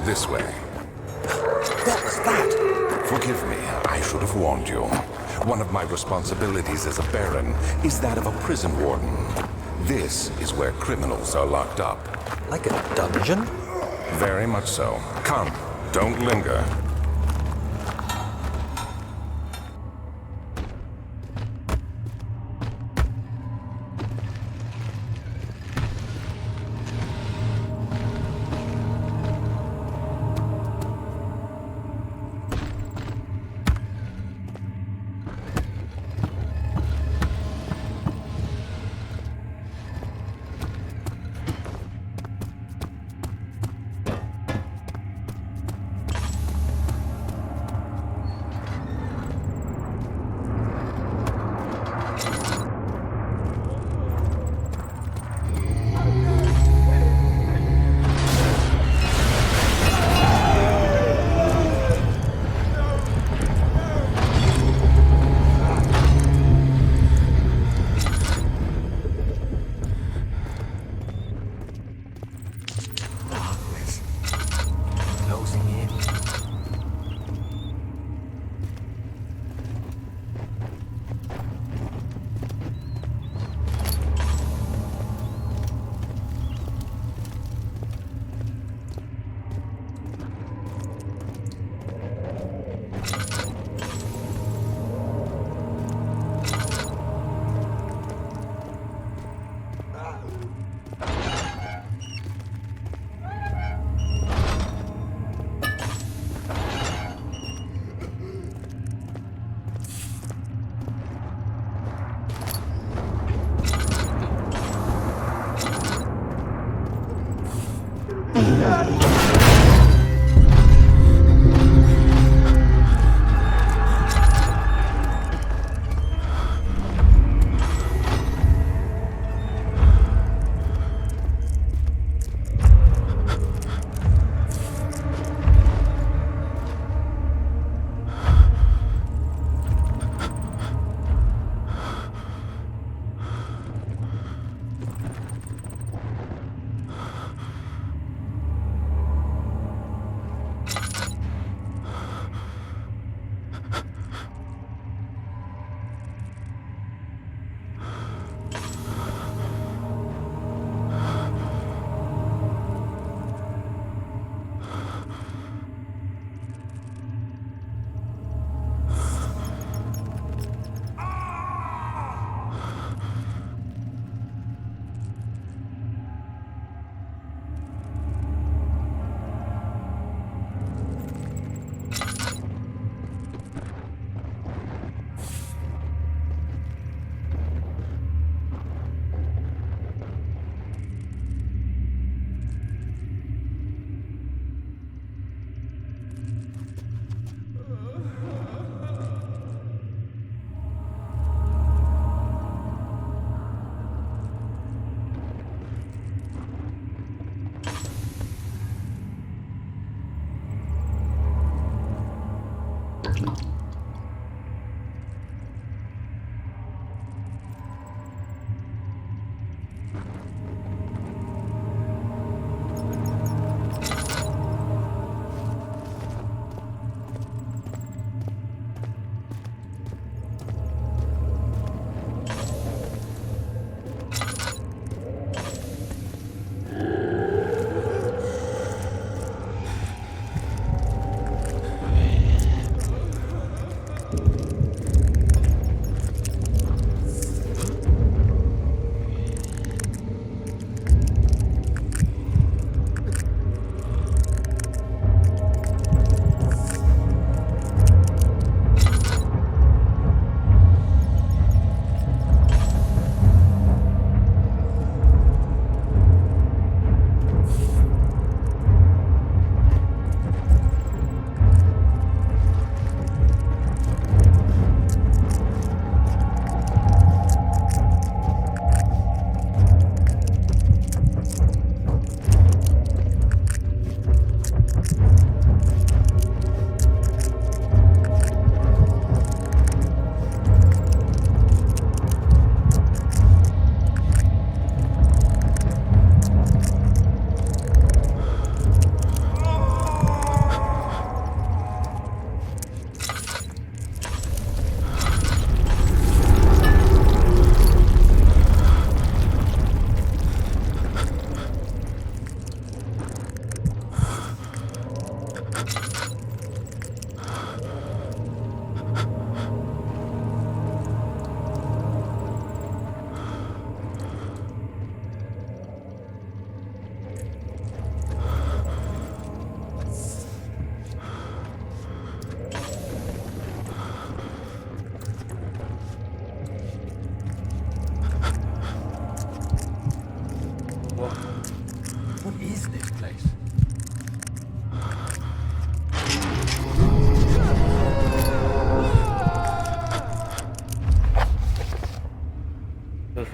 [SPEAKER 3] This way.
[SPEAKER 1] What was that?
[SPEAKER 3] Forgive me, I should have warned you. One of my responsibilities as a Baron is that of a prison warden. This is where criminals are locked up.
[SPEAKER 1] Like a dungeon?
[SPEAKER 3] Very much so. Come, don't linger.
[SPEAKER 1] Closing in.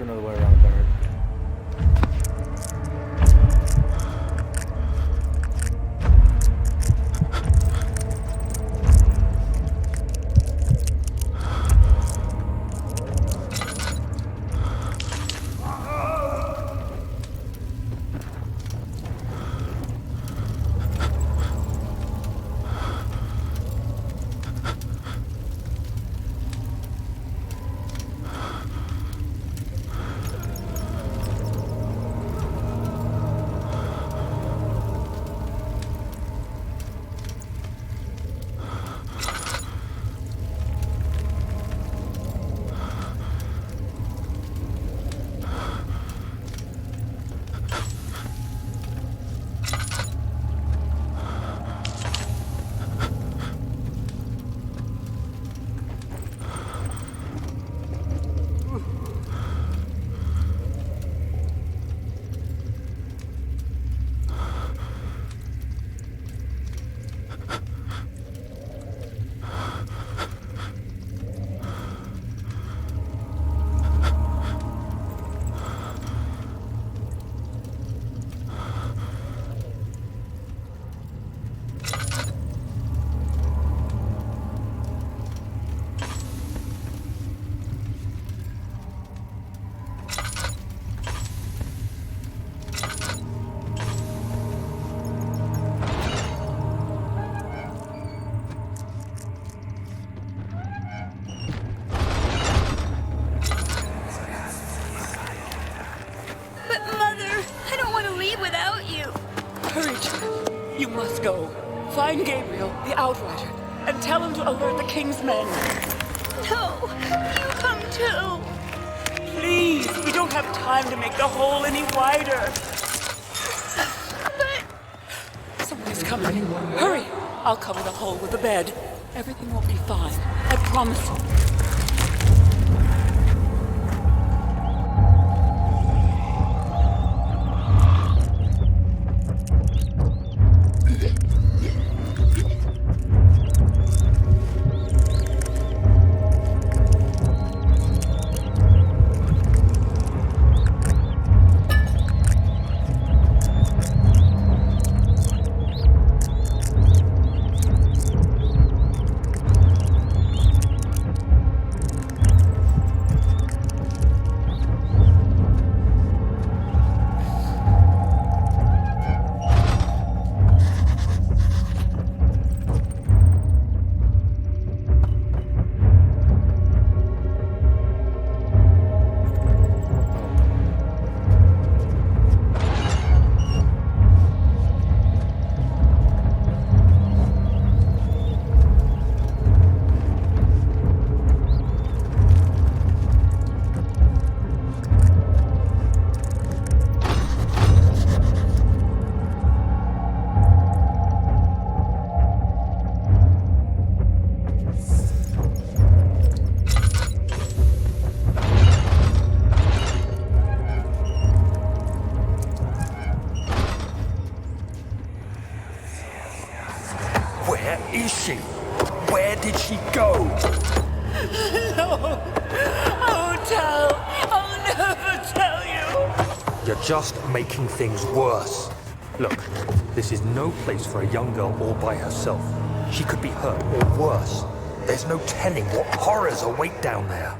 [SPEAKER 2] for another way around the barrier.
[SPEAKER 7] You must go. Find Gabriel, the Outrider, and tell him to alert the King's men.
[SPEAKER 8] No, you come too.
[SPEAKER 7] Please, we don't have time to make the hole any wider.
[SPEAKER 8] But...
[SPEAKER 7] Somebody's coming. Hurry! I'll cover the hole with the bed. Everything will be fine. I promise you.
[SPEAKER 1] Where is she? Where did she go?
[SPEAKER 7] No! Oh, tell! I'll never tell you!
[SPEAKER 1] You're just making things worse. Look, this is no place for a young girl all by herself. She could be hurt or worse. There's no telling what horrors await down there.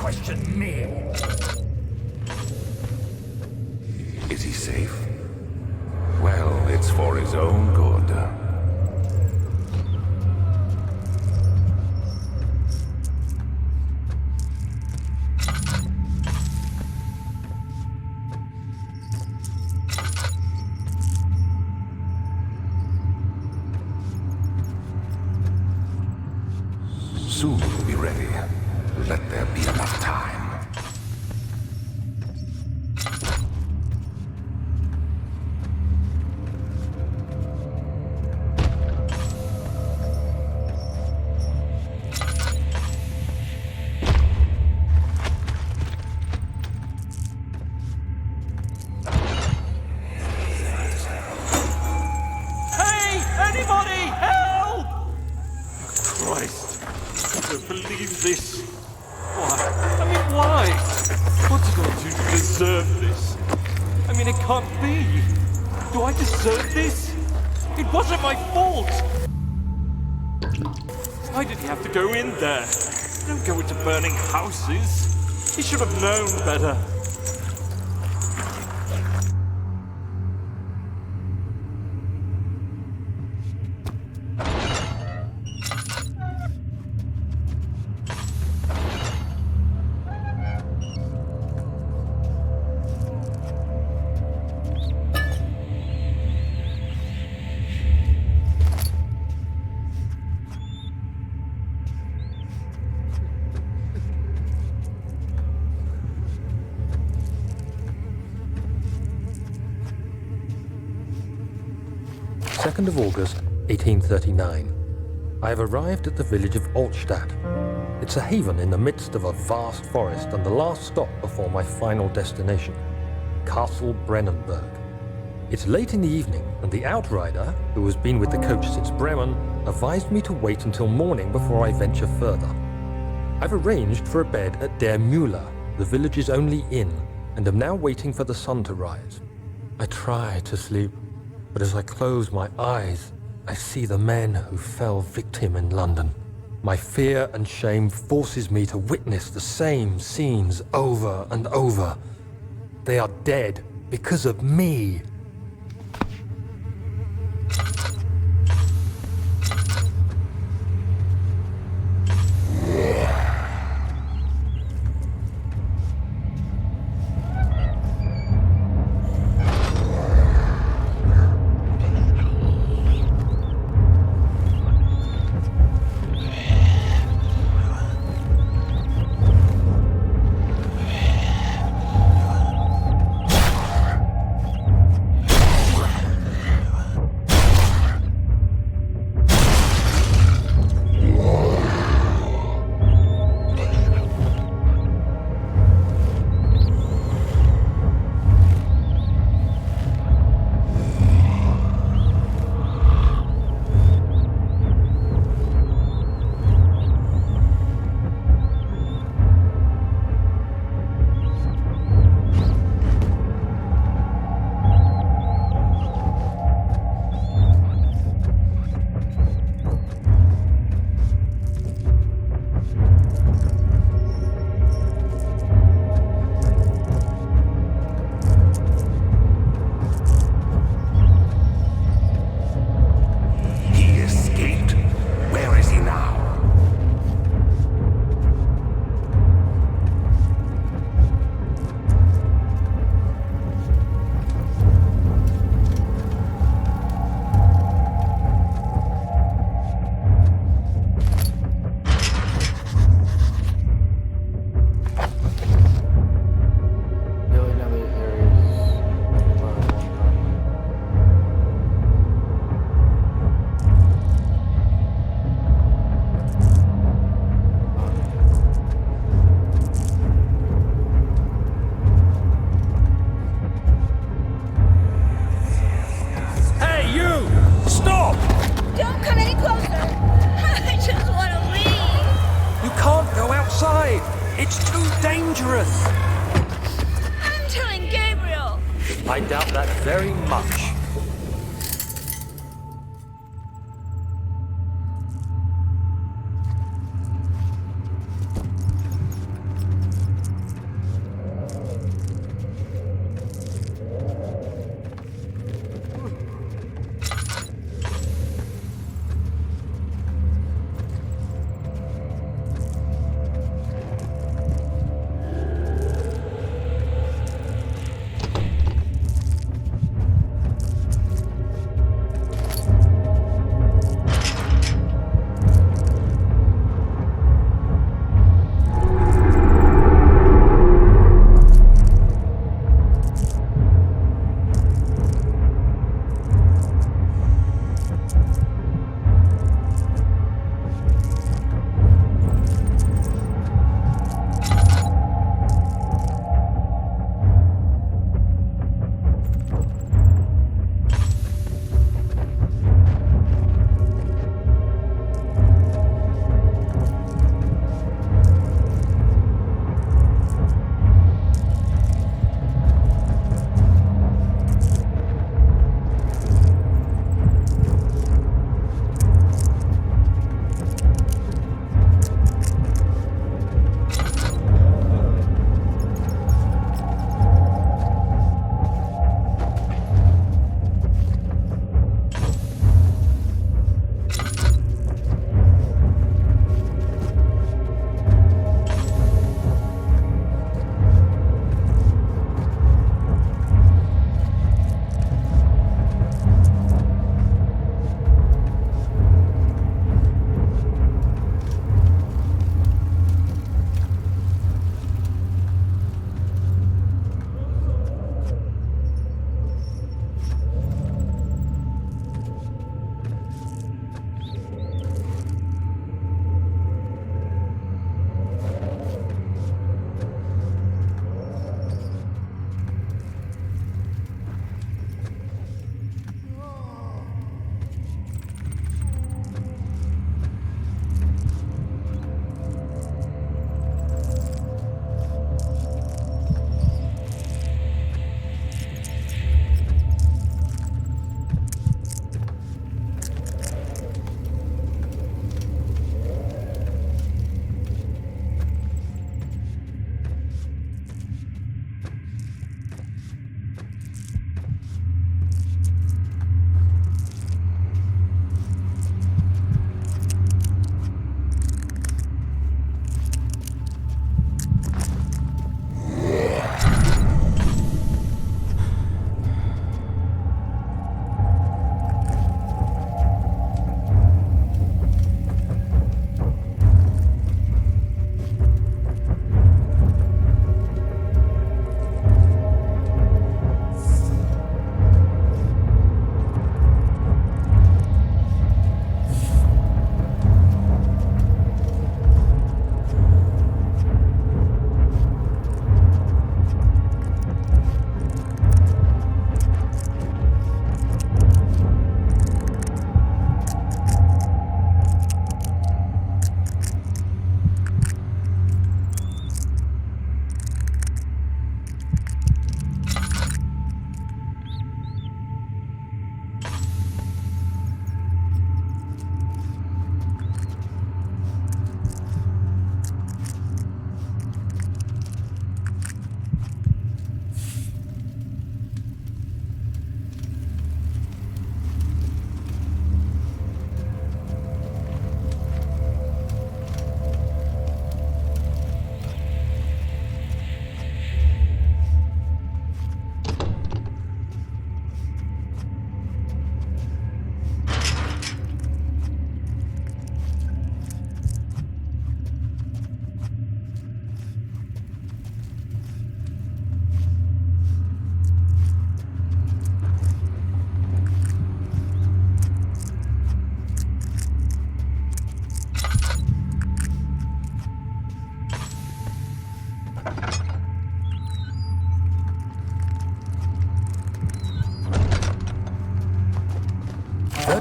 [SPEAKER 1] question me?
[SPEAKER 3] Is he safe? Well, it's for his own good. Soon we'll be ready. Let there be enough time.
[SPEAKER 9] Hey! Anybody! Help! Christ! I don't believe this. Why? I mean, why? What did I do to deserve this? I mean, it can't be. Do I deserve this? It wasn't my fault! Why did he have to go in there? Don't go into burning houses. He should have known better.
[SPEAKER 5] Second of August, 1839. I have arrived at the village of Altstadt. It's a haven in the midst of a vast forest and the last stop before my final destination, Castle Brennenburg. It's late in the evening, and the outrider, who has been with the coach since Bremen, advised me to wait until morning before I venture further. I've arranged for a bed at Der Müller, the village's only inn, and am now waiting for the sun to rise. I try to sleep, but as I close my eyes, I see the men who fell victim in London. My fear and shame forces me to witness the same scenes over and over. They are dead because of me.
[SPEAKER 1] It's too dangerous!
[SPEAKER 8] I'm telling Gabriel!
[SPEAKER 1] I doubt that very much.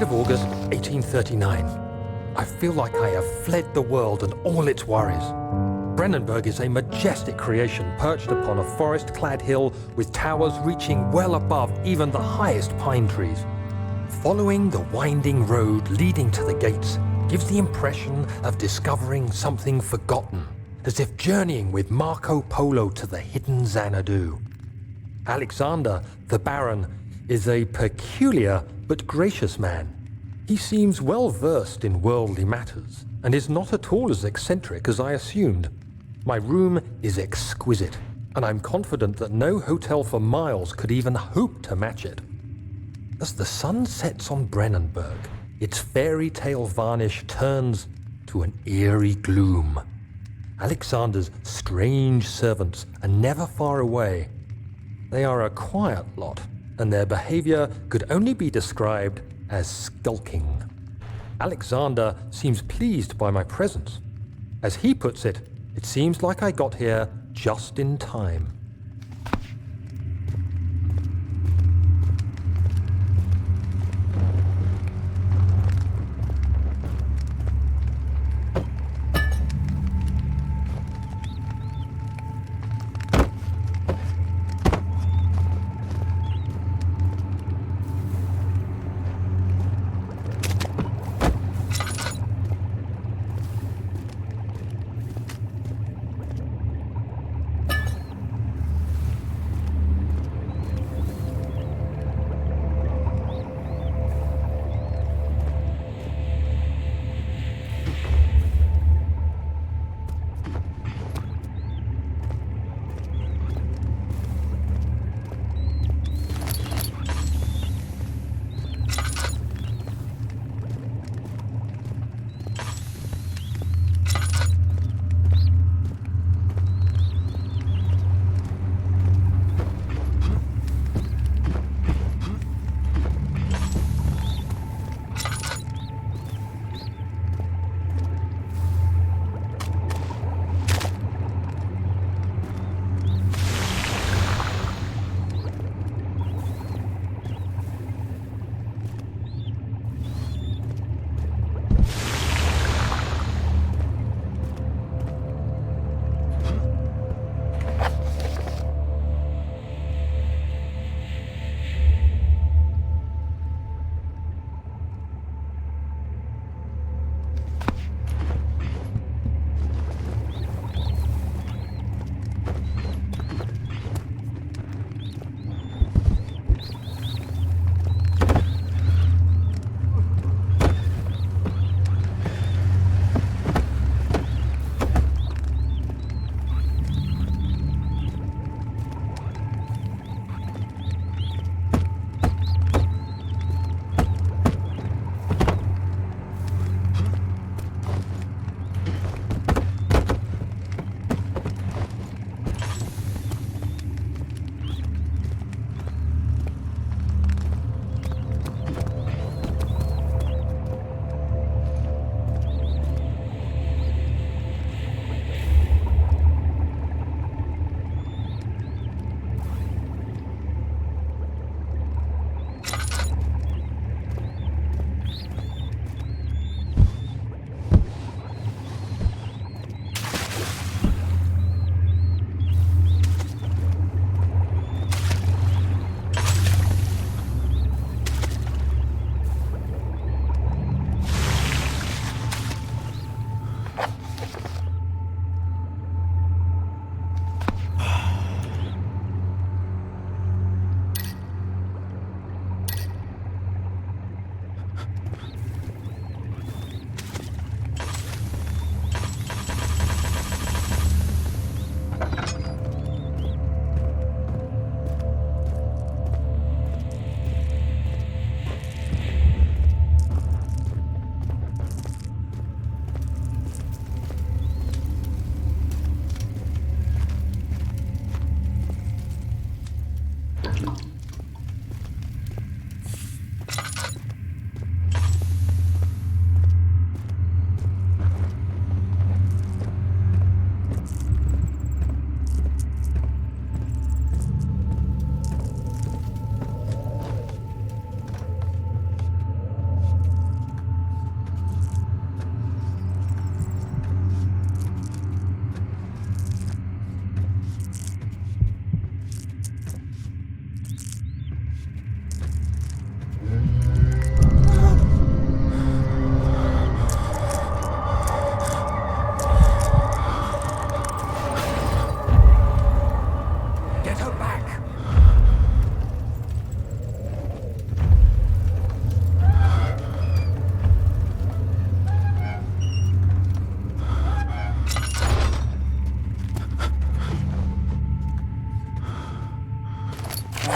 [SPEAKER 5] of August, 1839. I feel like I have fled the world and all its worries. Brennenburg is a majestic creation perched upon a forest-clad hill with towers reaching well above even the highest pine trees. Following the winding road leading to the gates gives the impression of discovering something forgotten, as if journeying with Marco Polo to the hidden Xanadu. Alexander, the Baron, is a peculiar but gracious man. He seems well versed in worldly matters and is not at all as eccentric as I assumed. My room is exquisite, and I'm confident that no hotel for miles could even hope to match it. As the sun sets on Brennenburg, its fairy tale varnish turns to an eerie gloom. Alexander's strange servants are never far away. They are a quiet lot, and their behavior could only be described as skulking. Alexander seems pleased by my presence. As he puts it, it seems like I got here just in time.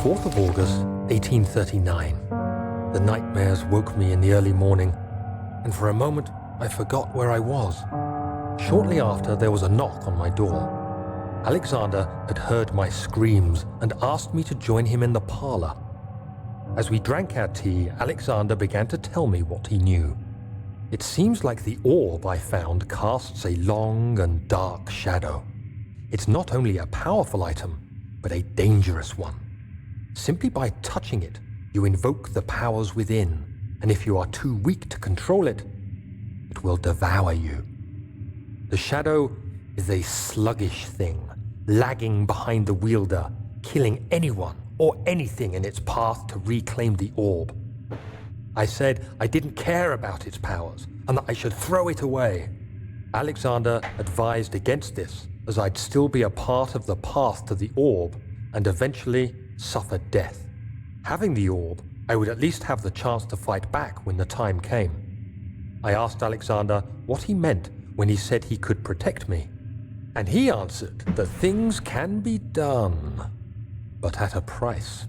[SPEAKER 5] 4th of August, 1839. The nightmares woke me in the early morning, and for a moment I forgot where I was. Shortly after, there was a knock on my door. Alexander had heard my screams and asked me to join him in the parlor. As we drank our tea, Alexander began to tell me what he knew. It seems like the orb I found casts a long and dark shadow. It's not only a powerful item, but a dangerous one. Simply by touching it, you invoke the powers within, and if you are too weak to control it, it will devour you. The shadow is a sluggish thing, lagging behind the wielder, killing anyone or anything in its path to reclaim the orb. I said I didn't care about its powers and that I should throw it away. Alexander advised against this, as I'd still be a part of the path to the orb and eventually suffer death. Having the orb, I would at least have the chance to fight back when the time came. I asked Alexander what he meant when he said he could protect me, and he answered that things can be done, but at a price.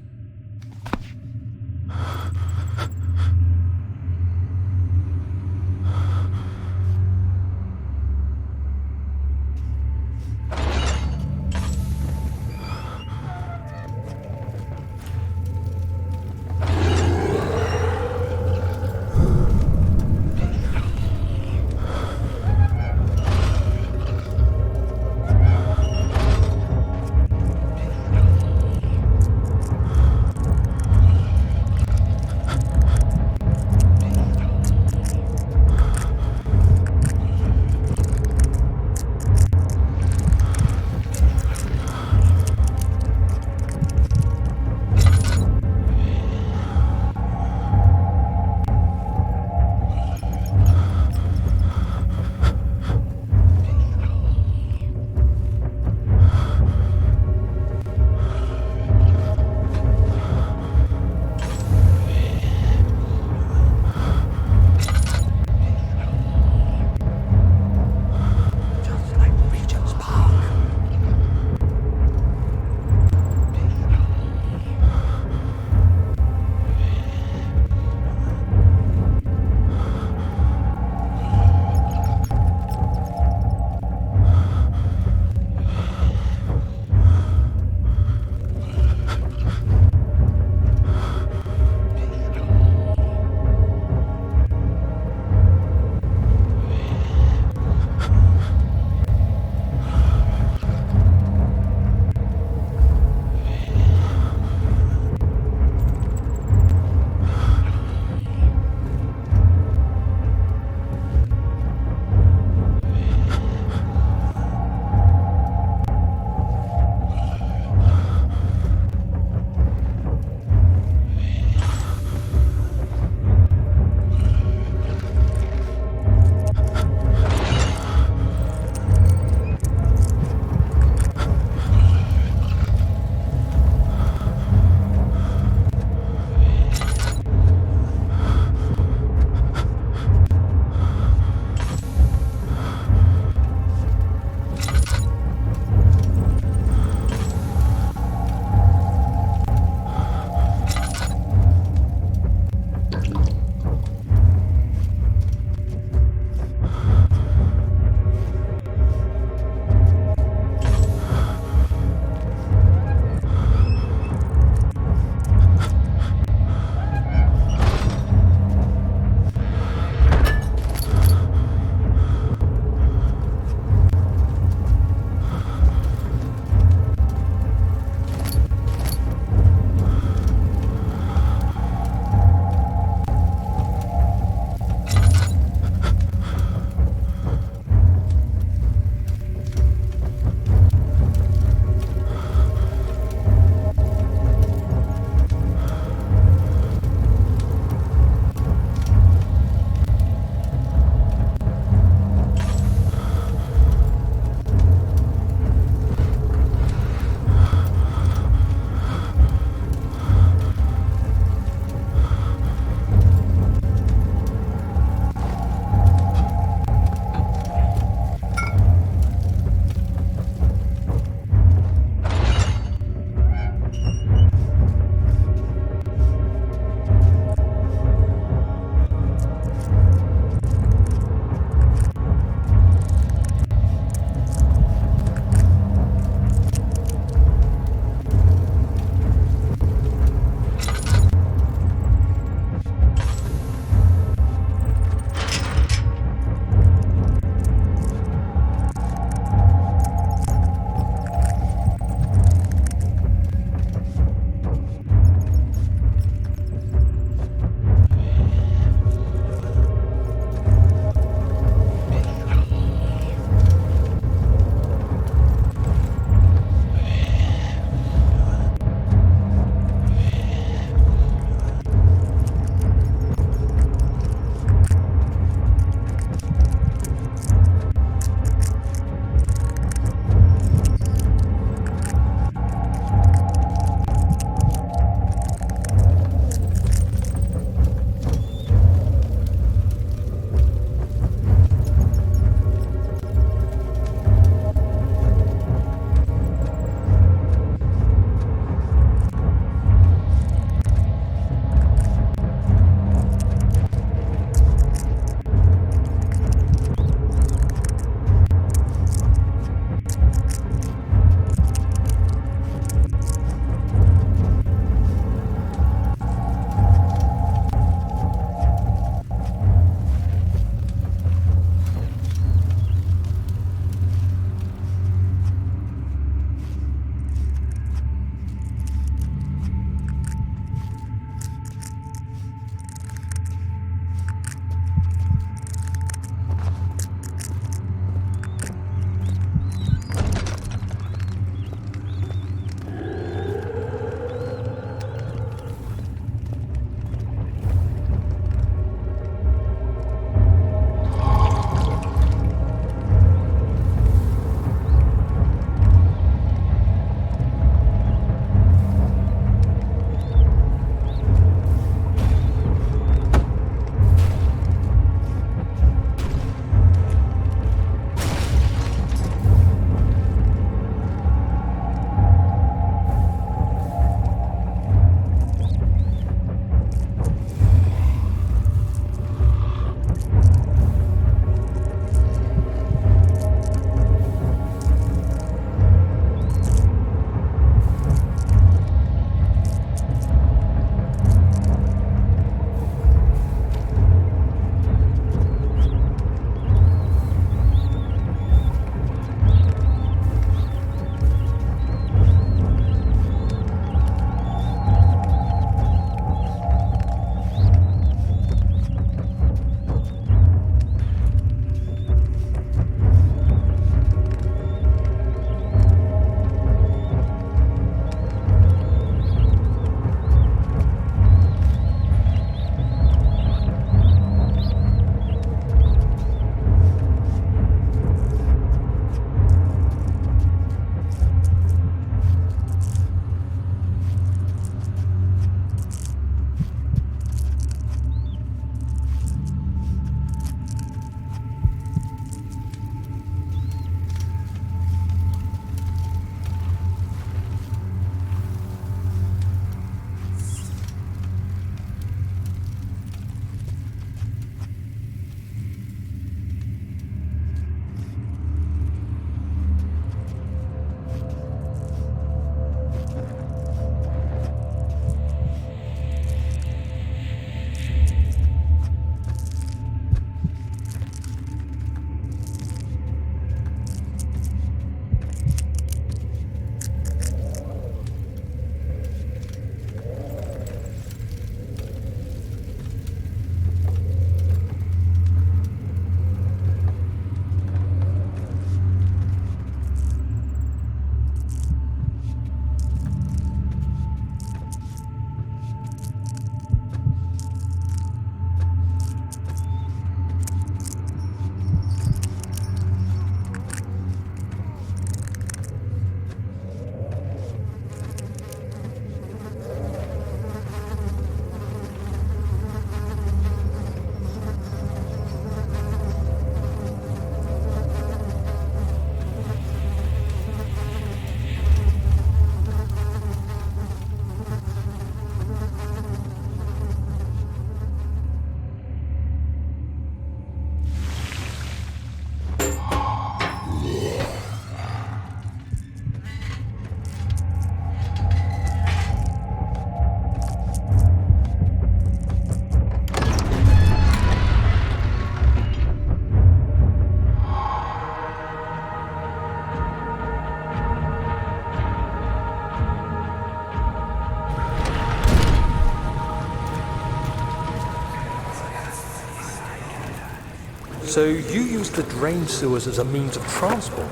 [SPEAKER 5] So you used the drain sewers as a means of transport?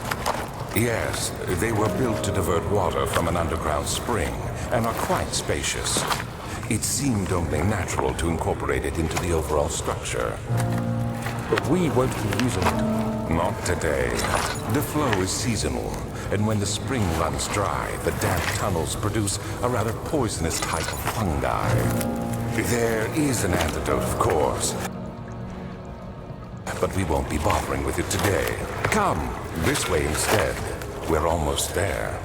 [SPEAKER 3] Yes, they were built to divert water from an underground spring and are quite spacious. It seemed only natural to incorporate it into the overall structure.
[SPEAKER 5] But we won't be using it.
[SPEAKER 3] Not today. The flow is seasonal, and when the spring runs dry, the damp tunnels produce a rather poisonous type of fungi. There is an antidote, of course, but we won't be bothering with it today. Come, this way instead. We're almost there.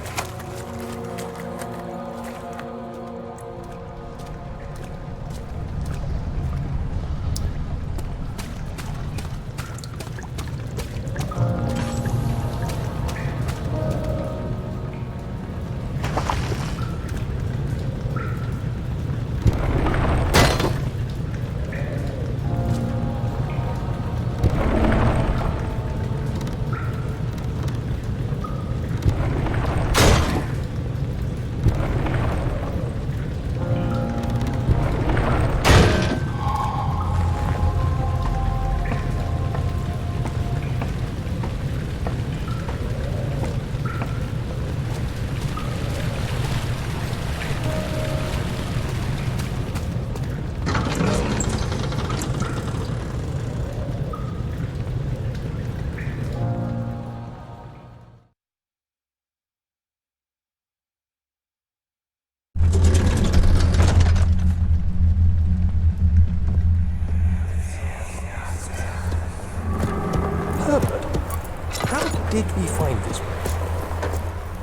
[SPEAKER 5] Did we find this place?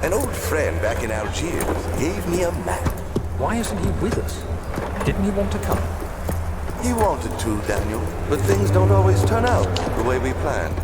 [SPEAKER 6] An old friend back in Algiers gave me a map.
[SPEAKER 5] Why isn't he with us? Didn't he want to come?
[SPEAKER 6] He wanted to, Daniel, but things don't always turn out the way we planned.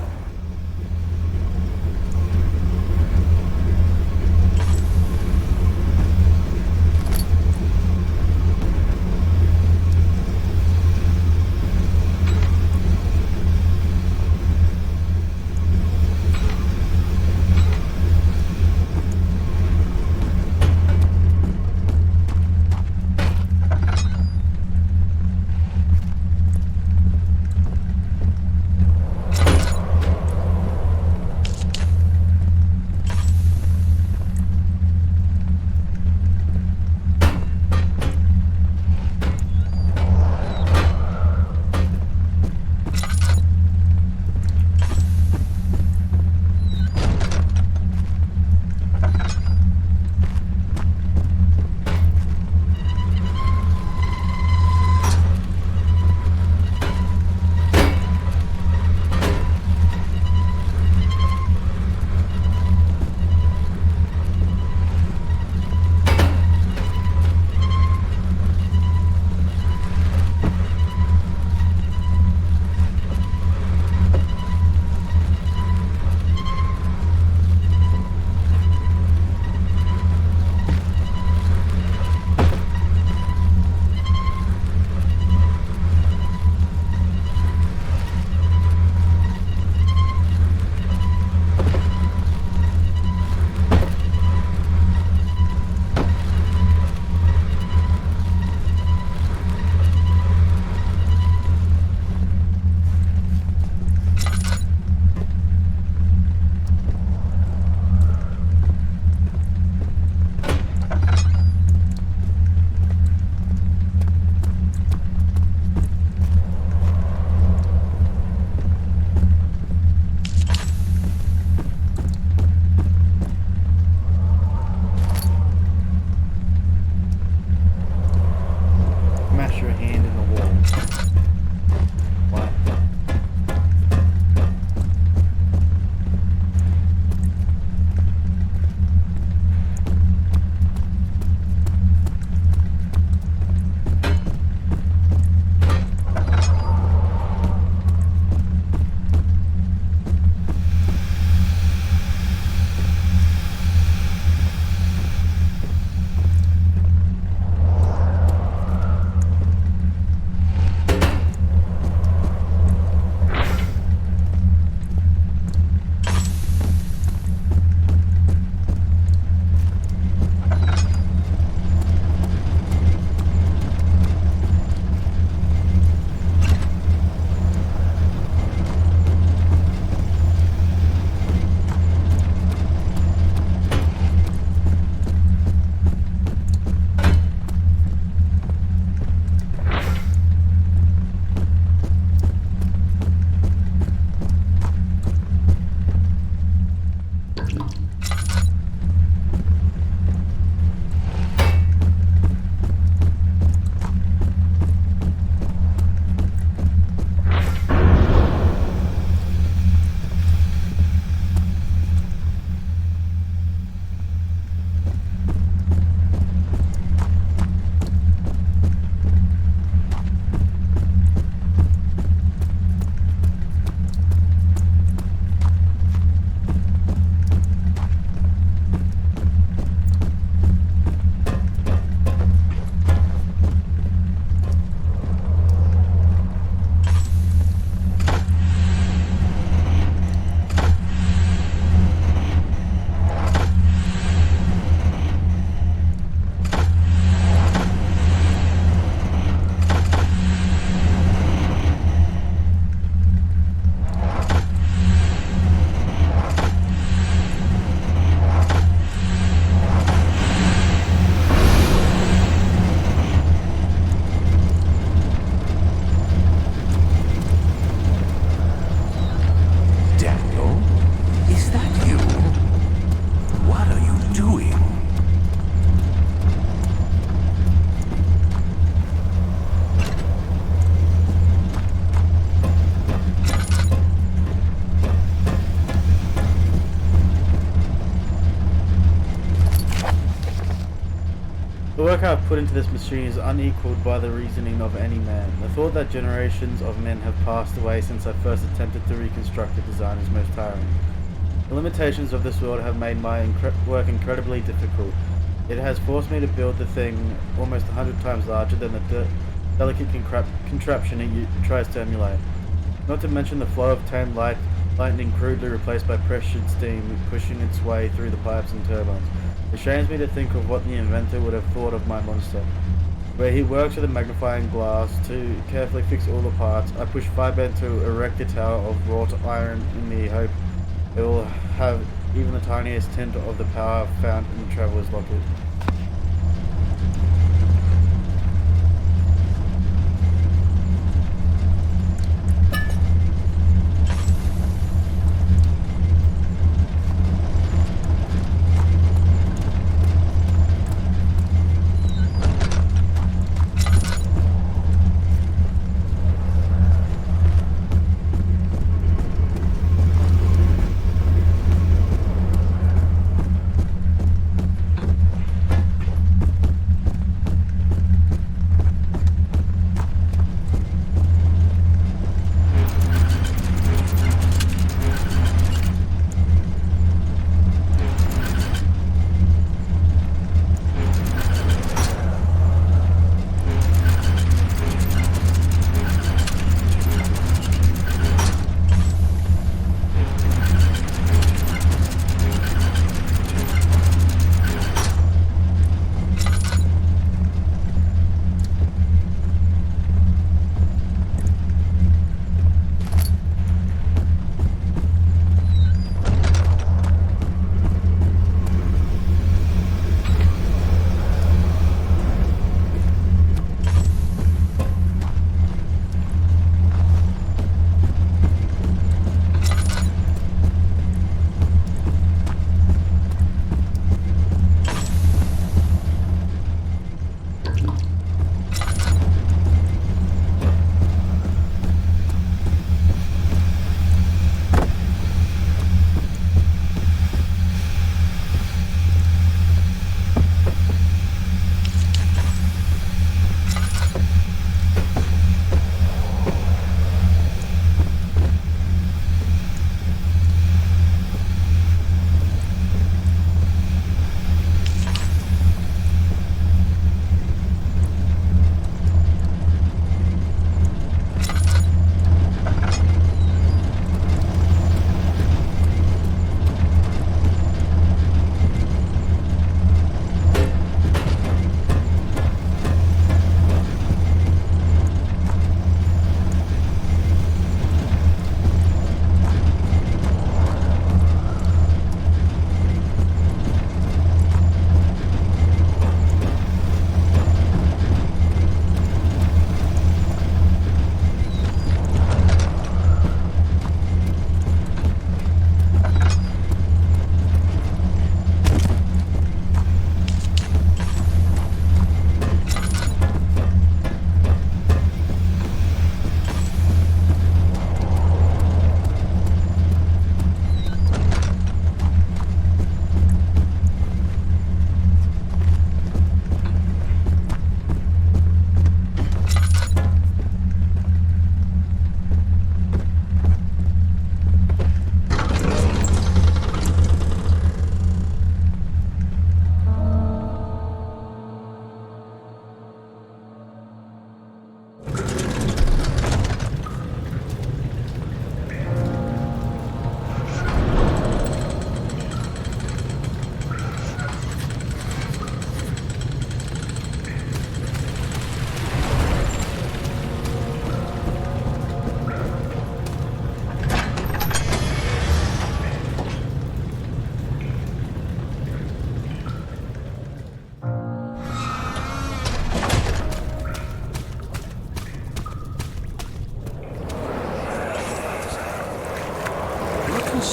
[SPEAKER 2] work I have put into this machine is unequaled by the reasoning of any man. The thought that generations of men have passed away since I first attempted to reconstruct the design is most tiring. The limitations of this world have made my work incredibly difficult. It has forced me to build the thing almost 100 times larger than the delicate contraption it tries to emulate. Not to mention the flow of tame lightning crudely replaced by pressured steam pushing its way through the pipes and turbines. It shames me to think of what the inventor would have thought of my monster. Where he works with a magnifying glass to carefully fix all the parts, I push Firebear to erect a tower of wrought iron in the hope it will have even the tiniest tint of the power found in the Traveler's Locket.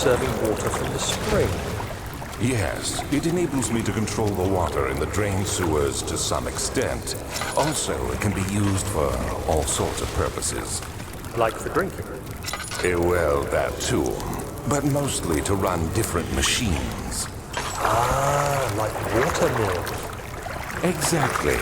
[SPEAKER 5] conserving water from the spring.
[SPEAKER 3] Yes, it enables me to control the water in the drain sewers to some extent. Also, it can be used for all sorts of purposes.
[SPEAKER 5] Like for drinking?
[SPEAKER 3] Well, that too. But mostly to run different machines.
[SPEAKER 5] Ah, like water mills.
[SPEAKER 3] Exactly.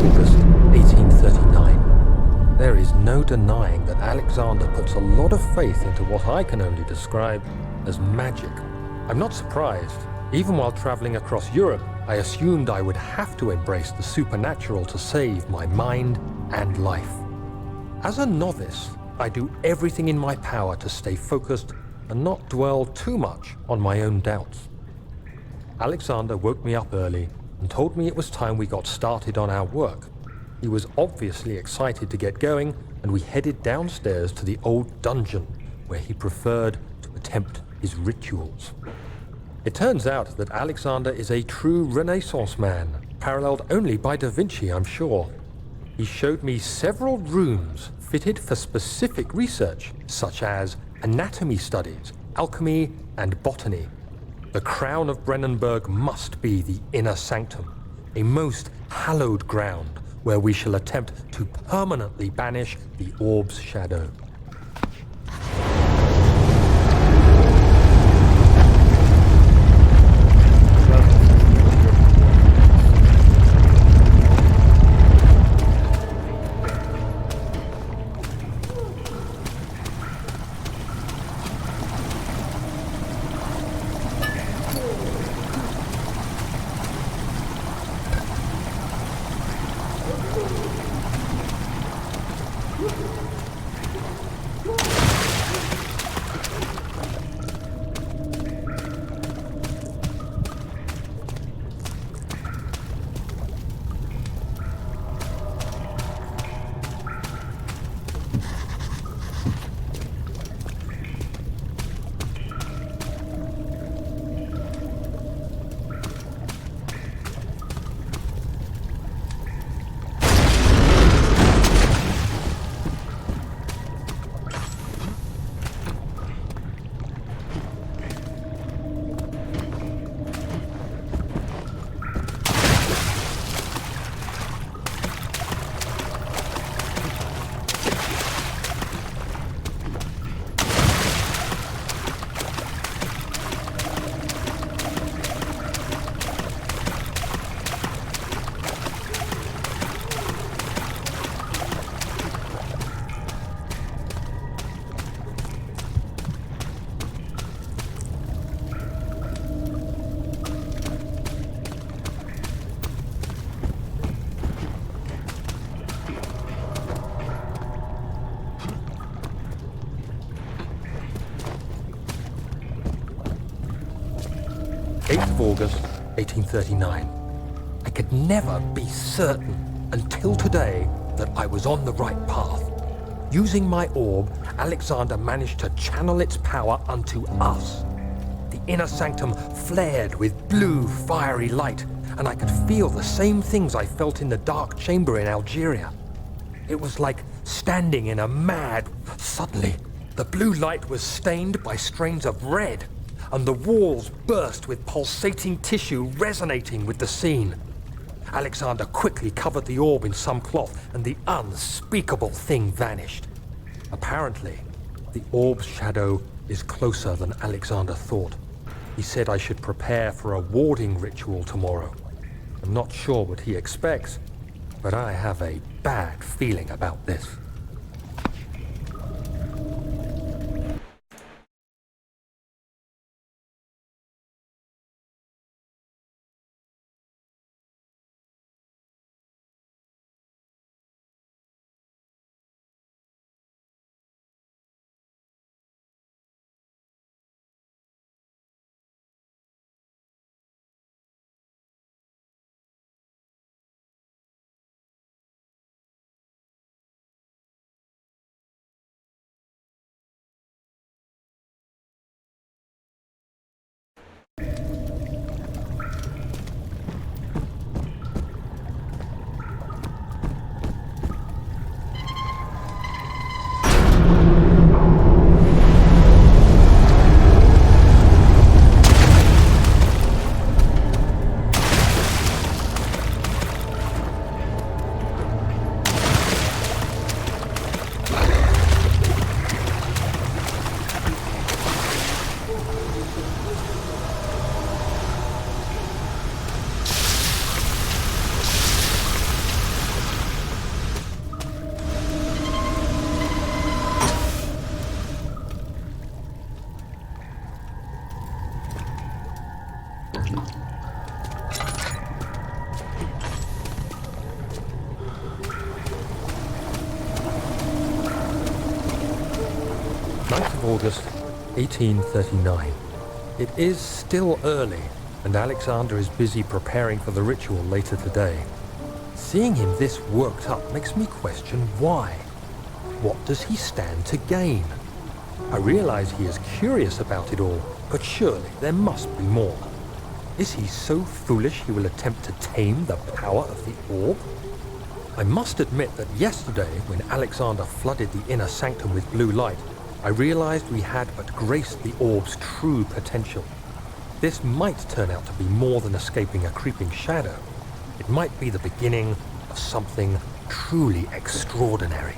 [SPEAKER 5] August 1839. There is no denying that Alexander puts a lot of faith into what I can only describe as magic. I'm not surprised. Even while traveling across Europe, I assumed I would have to embrace the supernatural to save my mind and life. As a novice, I do everything in my power to stay focused and not dwell too much on my own doubts. Alexander woke me up early and told me it was time we got started on our work. He was obviously excited to get going, and we headed downstairs to the old dungeon where he preferred to attempt his rituals. It turns out that Alexander is a true Renaissance man, paralleled only by Da Vinci, I'm sure. He showed me several rooms fitted for specific research, such as anatomy studies, alchemy, and botany. The crown of Brennenburg must be the inner sanctum, a most hallowed ground where we shall attempt to permanently banish the orb's shadow. August 1839. I could never be certain until today that I was on the right path. Using my orb, Alexander managed to channel its power unto us. The inner sanctum flared with blue, fiery light, and I could feel the same things I felt in the dark chamber in Algeria. It was like standing in a mad... Suddenly, the blue light was stained by strains of red, and the walls burst with pulsating tissue resonating with the scene. Alexander quickly covered the orb in some cloth, and the unspeakable thing vanished. Apparently, the orb's shadow is closer than Alexander thought. He said I should prepare for a warding ritual tomorrow. I'm not sure what he expects, but I have a bad feeling about this. 9th of August, 1839. It is still early, and Alexander is busy preparing for the ritual later today. Seeing him this worked up makes me question why. What does he stand to gain? I realize he is curious about it all, but surely there must be more. Is he so foolish he will attempt to tame the power of the orb? I must admit that yesterday, when Alexander flooded the inner sanctum with blue light, I realized we had but graced the orb's true potential. This might turn out to be more than escaping a creeping shadow. It might be the beginning of something truly extraordinary.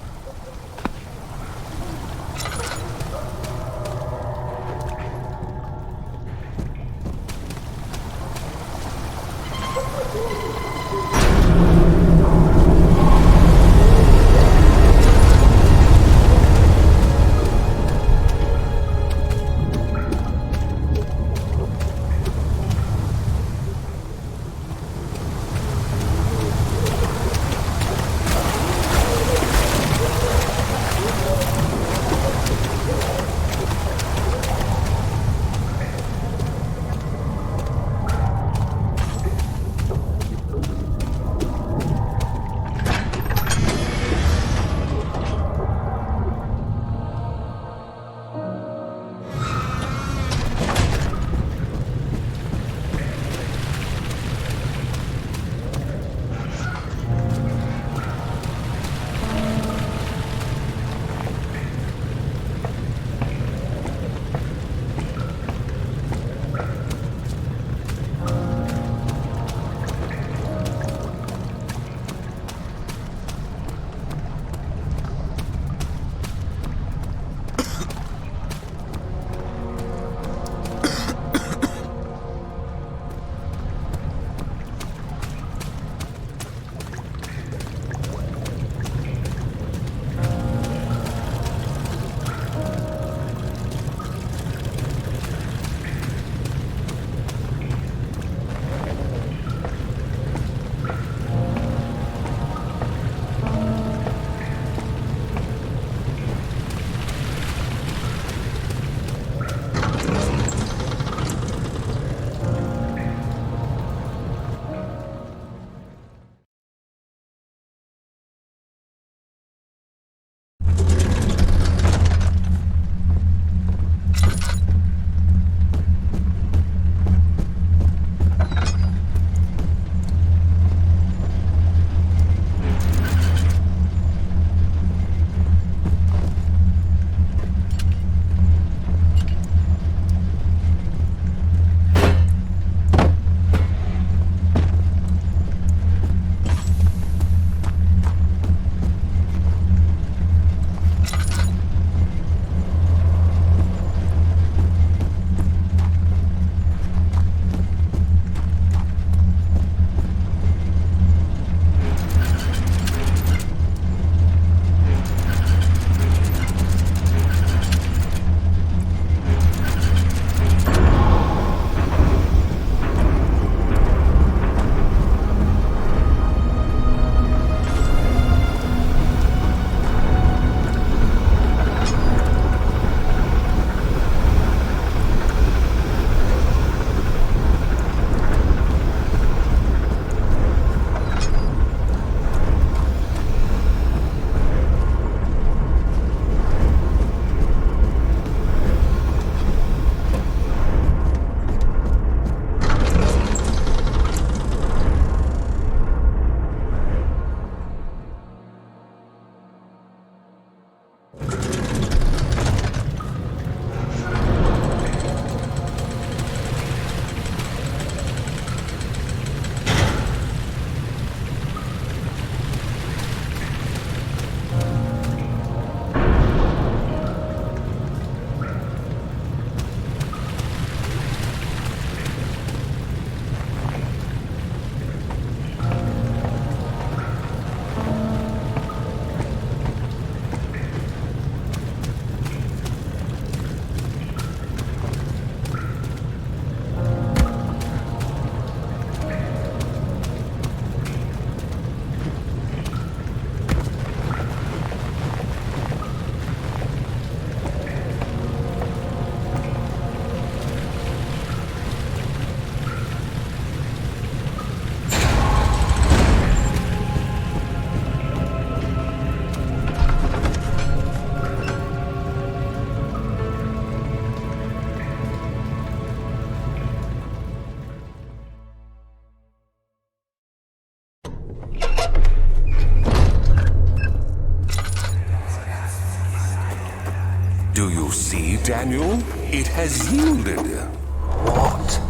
[SPEAKER 3] Do you see, Daniel? It has yielded.
[SPEAKER 1] What?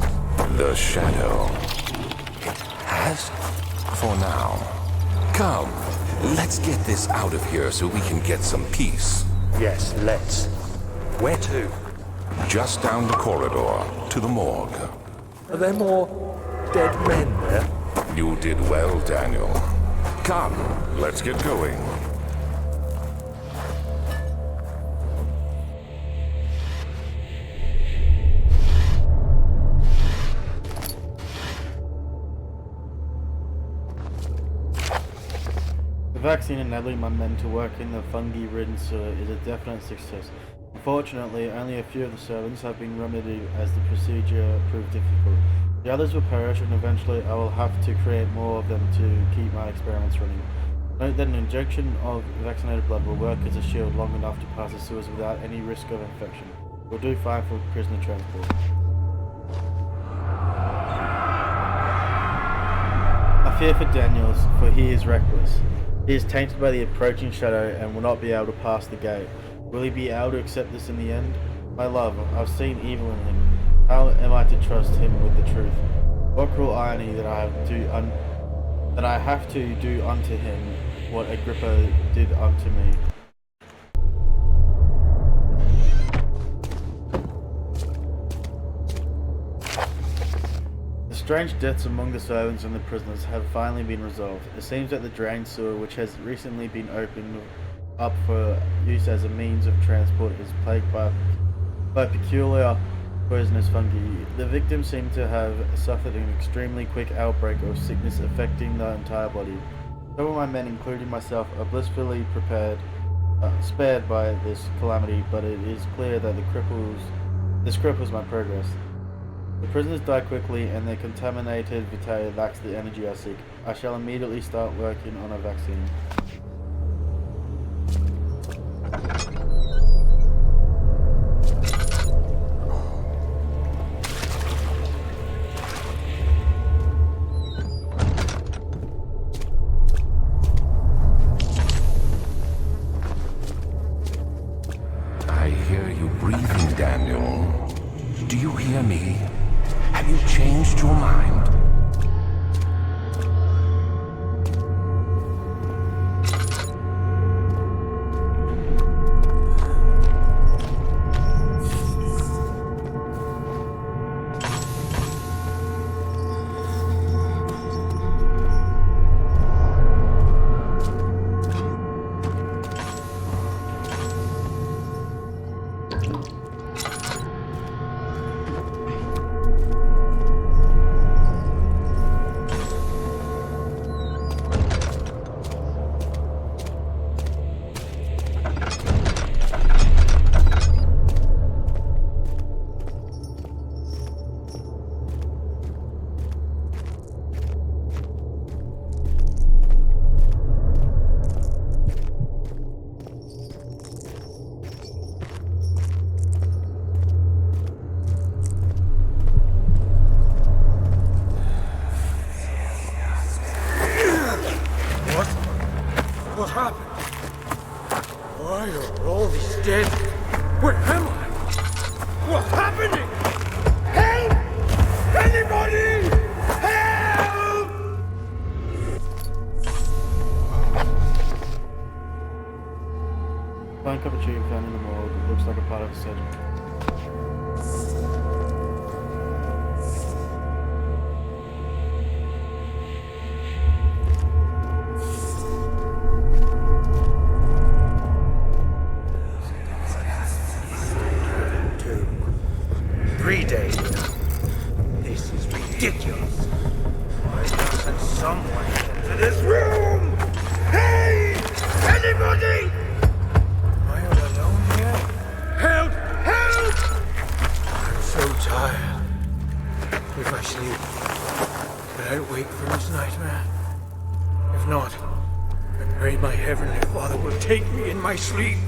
[SPEAKER 3] The shadow.
[SPEAKER 1] Has?
[SPEAKER 3] For now. Come, let's get this out of here so we can get some peace.
[SPEAKER 1] Yes, let's. Where to?
[SPEAKER 3] Just down the corridor to the morgue.
[SPEAKER 1] Are there more dead men there?
[SPEAKER 3] You did well, Daniel. Come, let's get going.
[SPEAKER 2] The vaccine enabling my men to work in the fungi-ridden sewer is a definite success. Unfortunately, only a few of the servants have been remedied as the procedure proved difficult. The others will perish, and eventually I will have to create more of them to keep my experiments running. Note that an injection of vaccinated blood will work as a shield long enough to pass the sewers without any risk of infection. Will do fine for prisoner transport. I fear for Daniels, for he is reckless. He is tainted by the approaching shadow and will not be able to pass the gate. Will he be able to accept this in the end? My love, I've seen evil in him. How am I to trust him with the truth? What cruel irony that I have to do unto him what Agrippa did unto me. The strange deaths among the servants and the prisoners have finally been resolved. It seems that the drain sewer, which has recently been opened up for use as a means of transport, is plagued by peculiar poisonous fungi. The victims seem to have suffered an extremely quick outbreak of sickness affecting the entire body. Some of my men, including myself, are blissfully spared by this calamity, but it is clear that this cripples my progress. The prisoners die quickly, and their contaminated vitae lacks the energy I seek. I shall immediately start working on a vaccine.
[SPEAKER 3] I hear you breathing, Daniel. Do you hear me? Have you changed your mind?
[SPEAKER 1] What happened? Why are all these dead? Where am I? What's happening? Help! Anybody! Help!
[SPEAKER 2] Fine cup of tea found in the morgue. It looks like a part of a surgeon.
[SPEAKER 1] 3 days now. This is ridiculous. Why doesn't someone get to this room? Hey! Anybody! Am I all alone here? Help! Help! I'm so tired. If I sleep, will I wake from this nightmare? If not, I pray my Heavenly Father will take me in my sleep.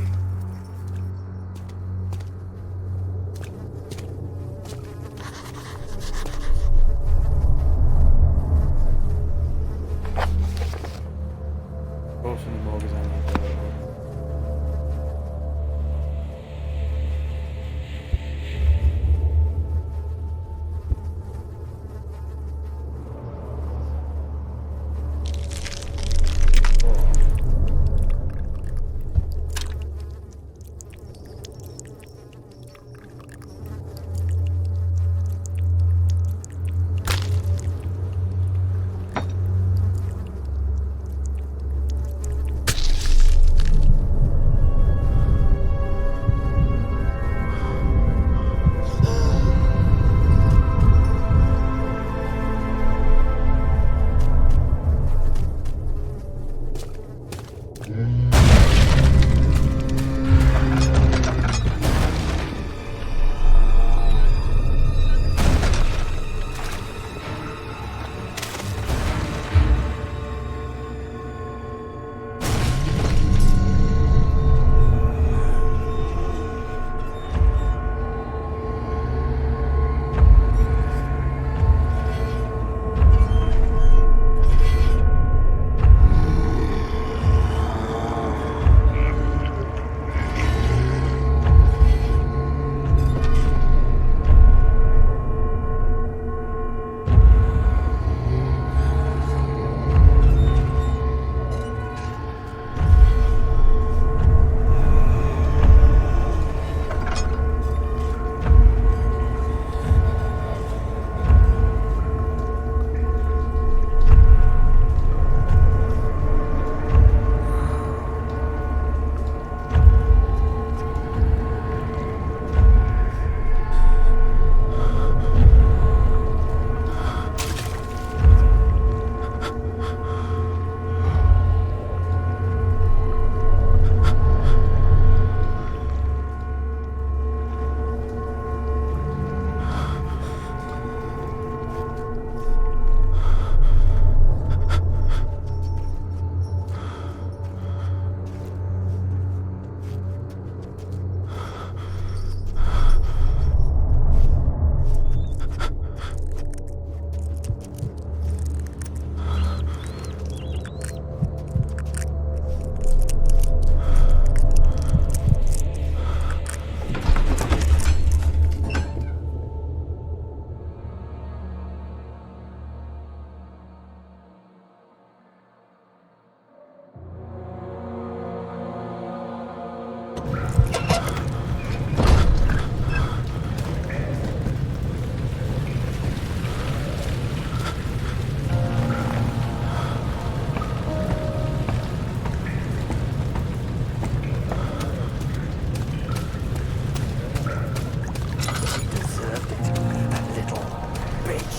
[SPEAKER 1] Deserved it, that little bitch.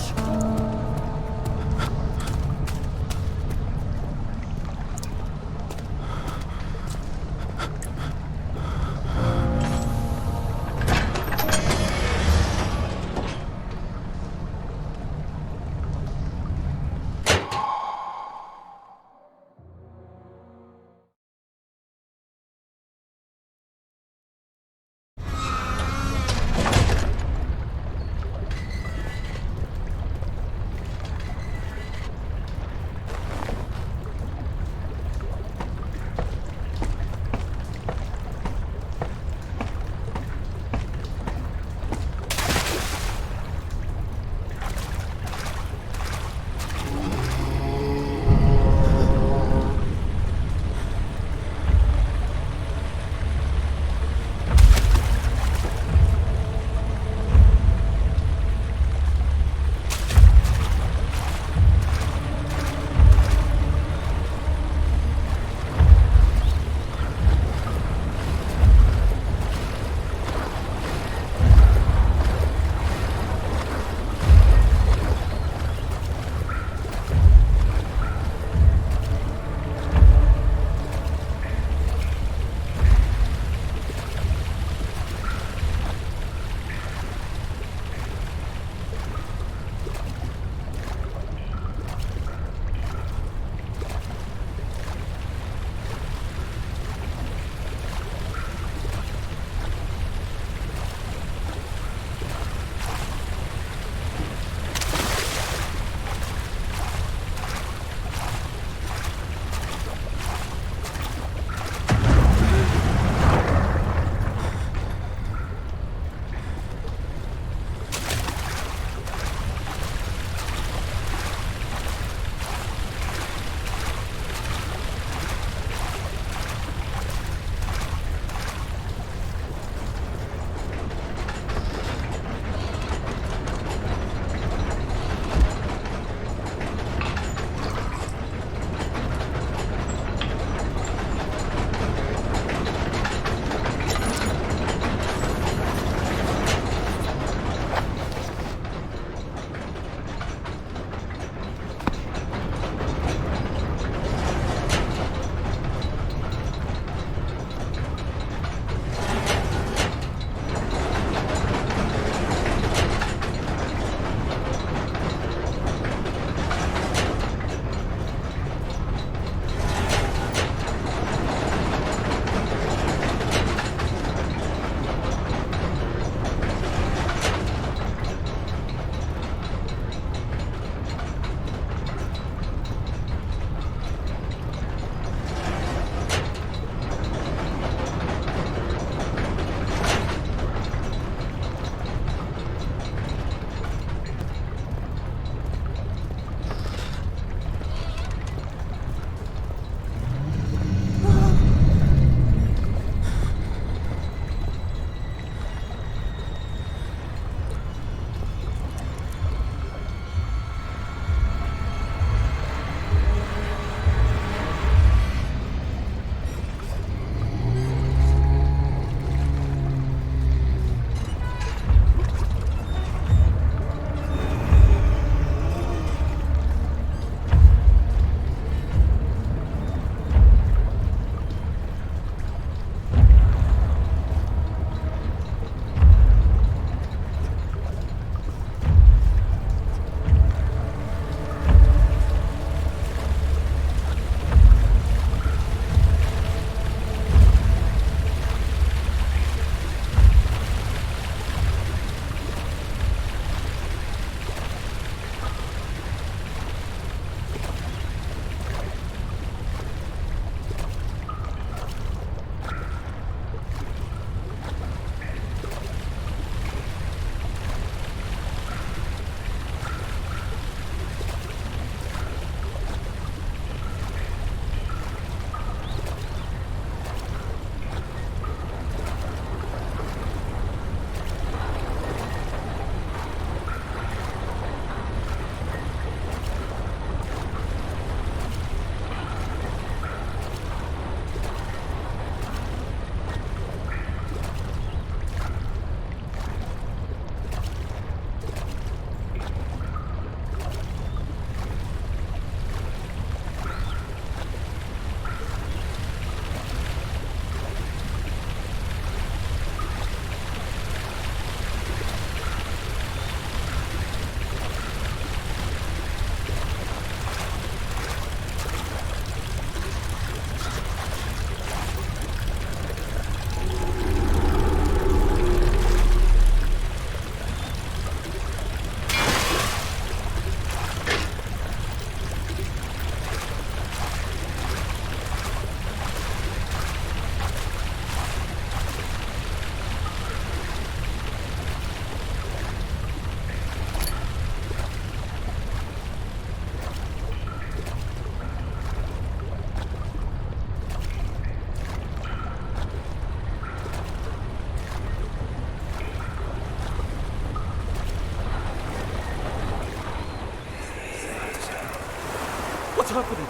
[SPEAKER 9] happening?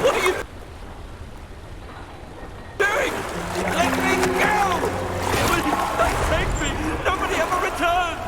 [SPEAKER 9] What are you doing? Let me go! Please, take me! Nobody ever returns!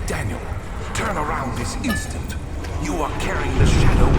[SPEAKER 3] Daniel, turn around this instant. You are carrying the shadow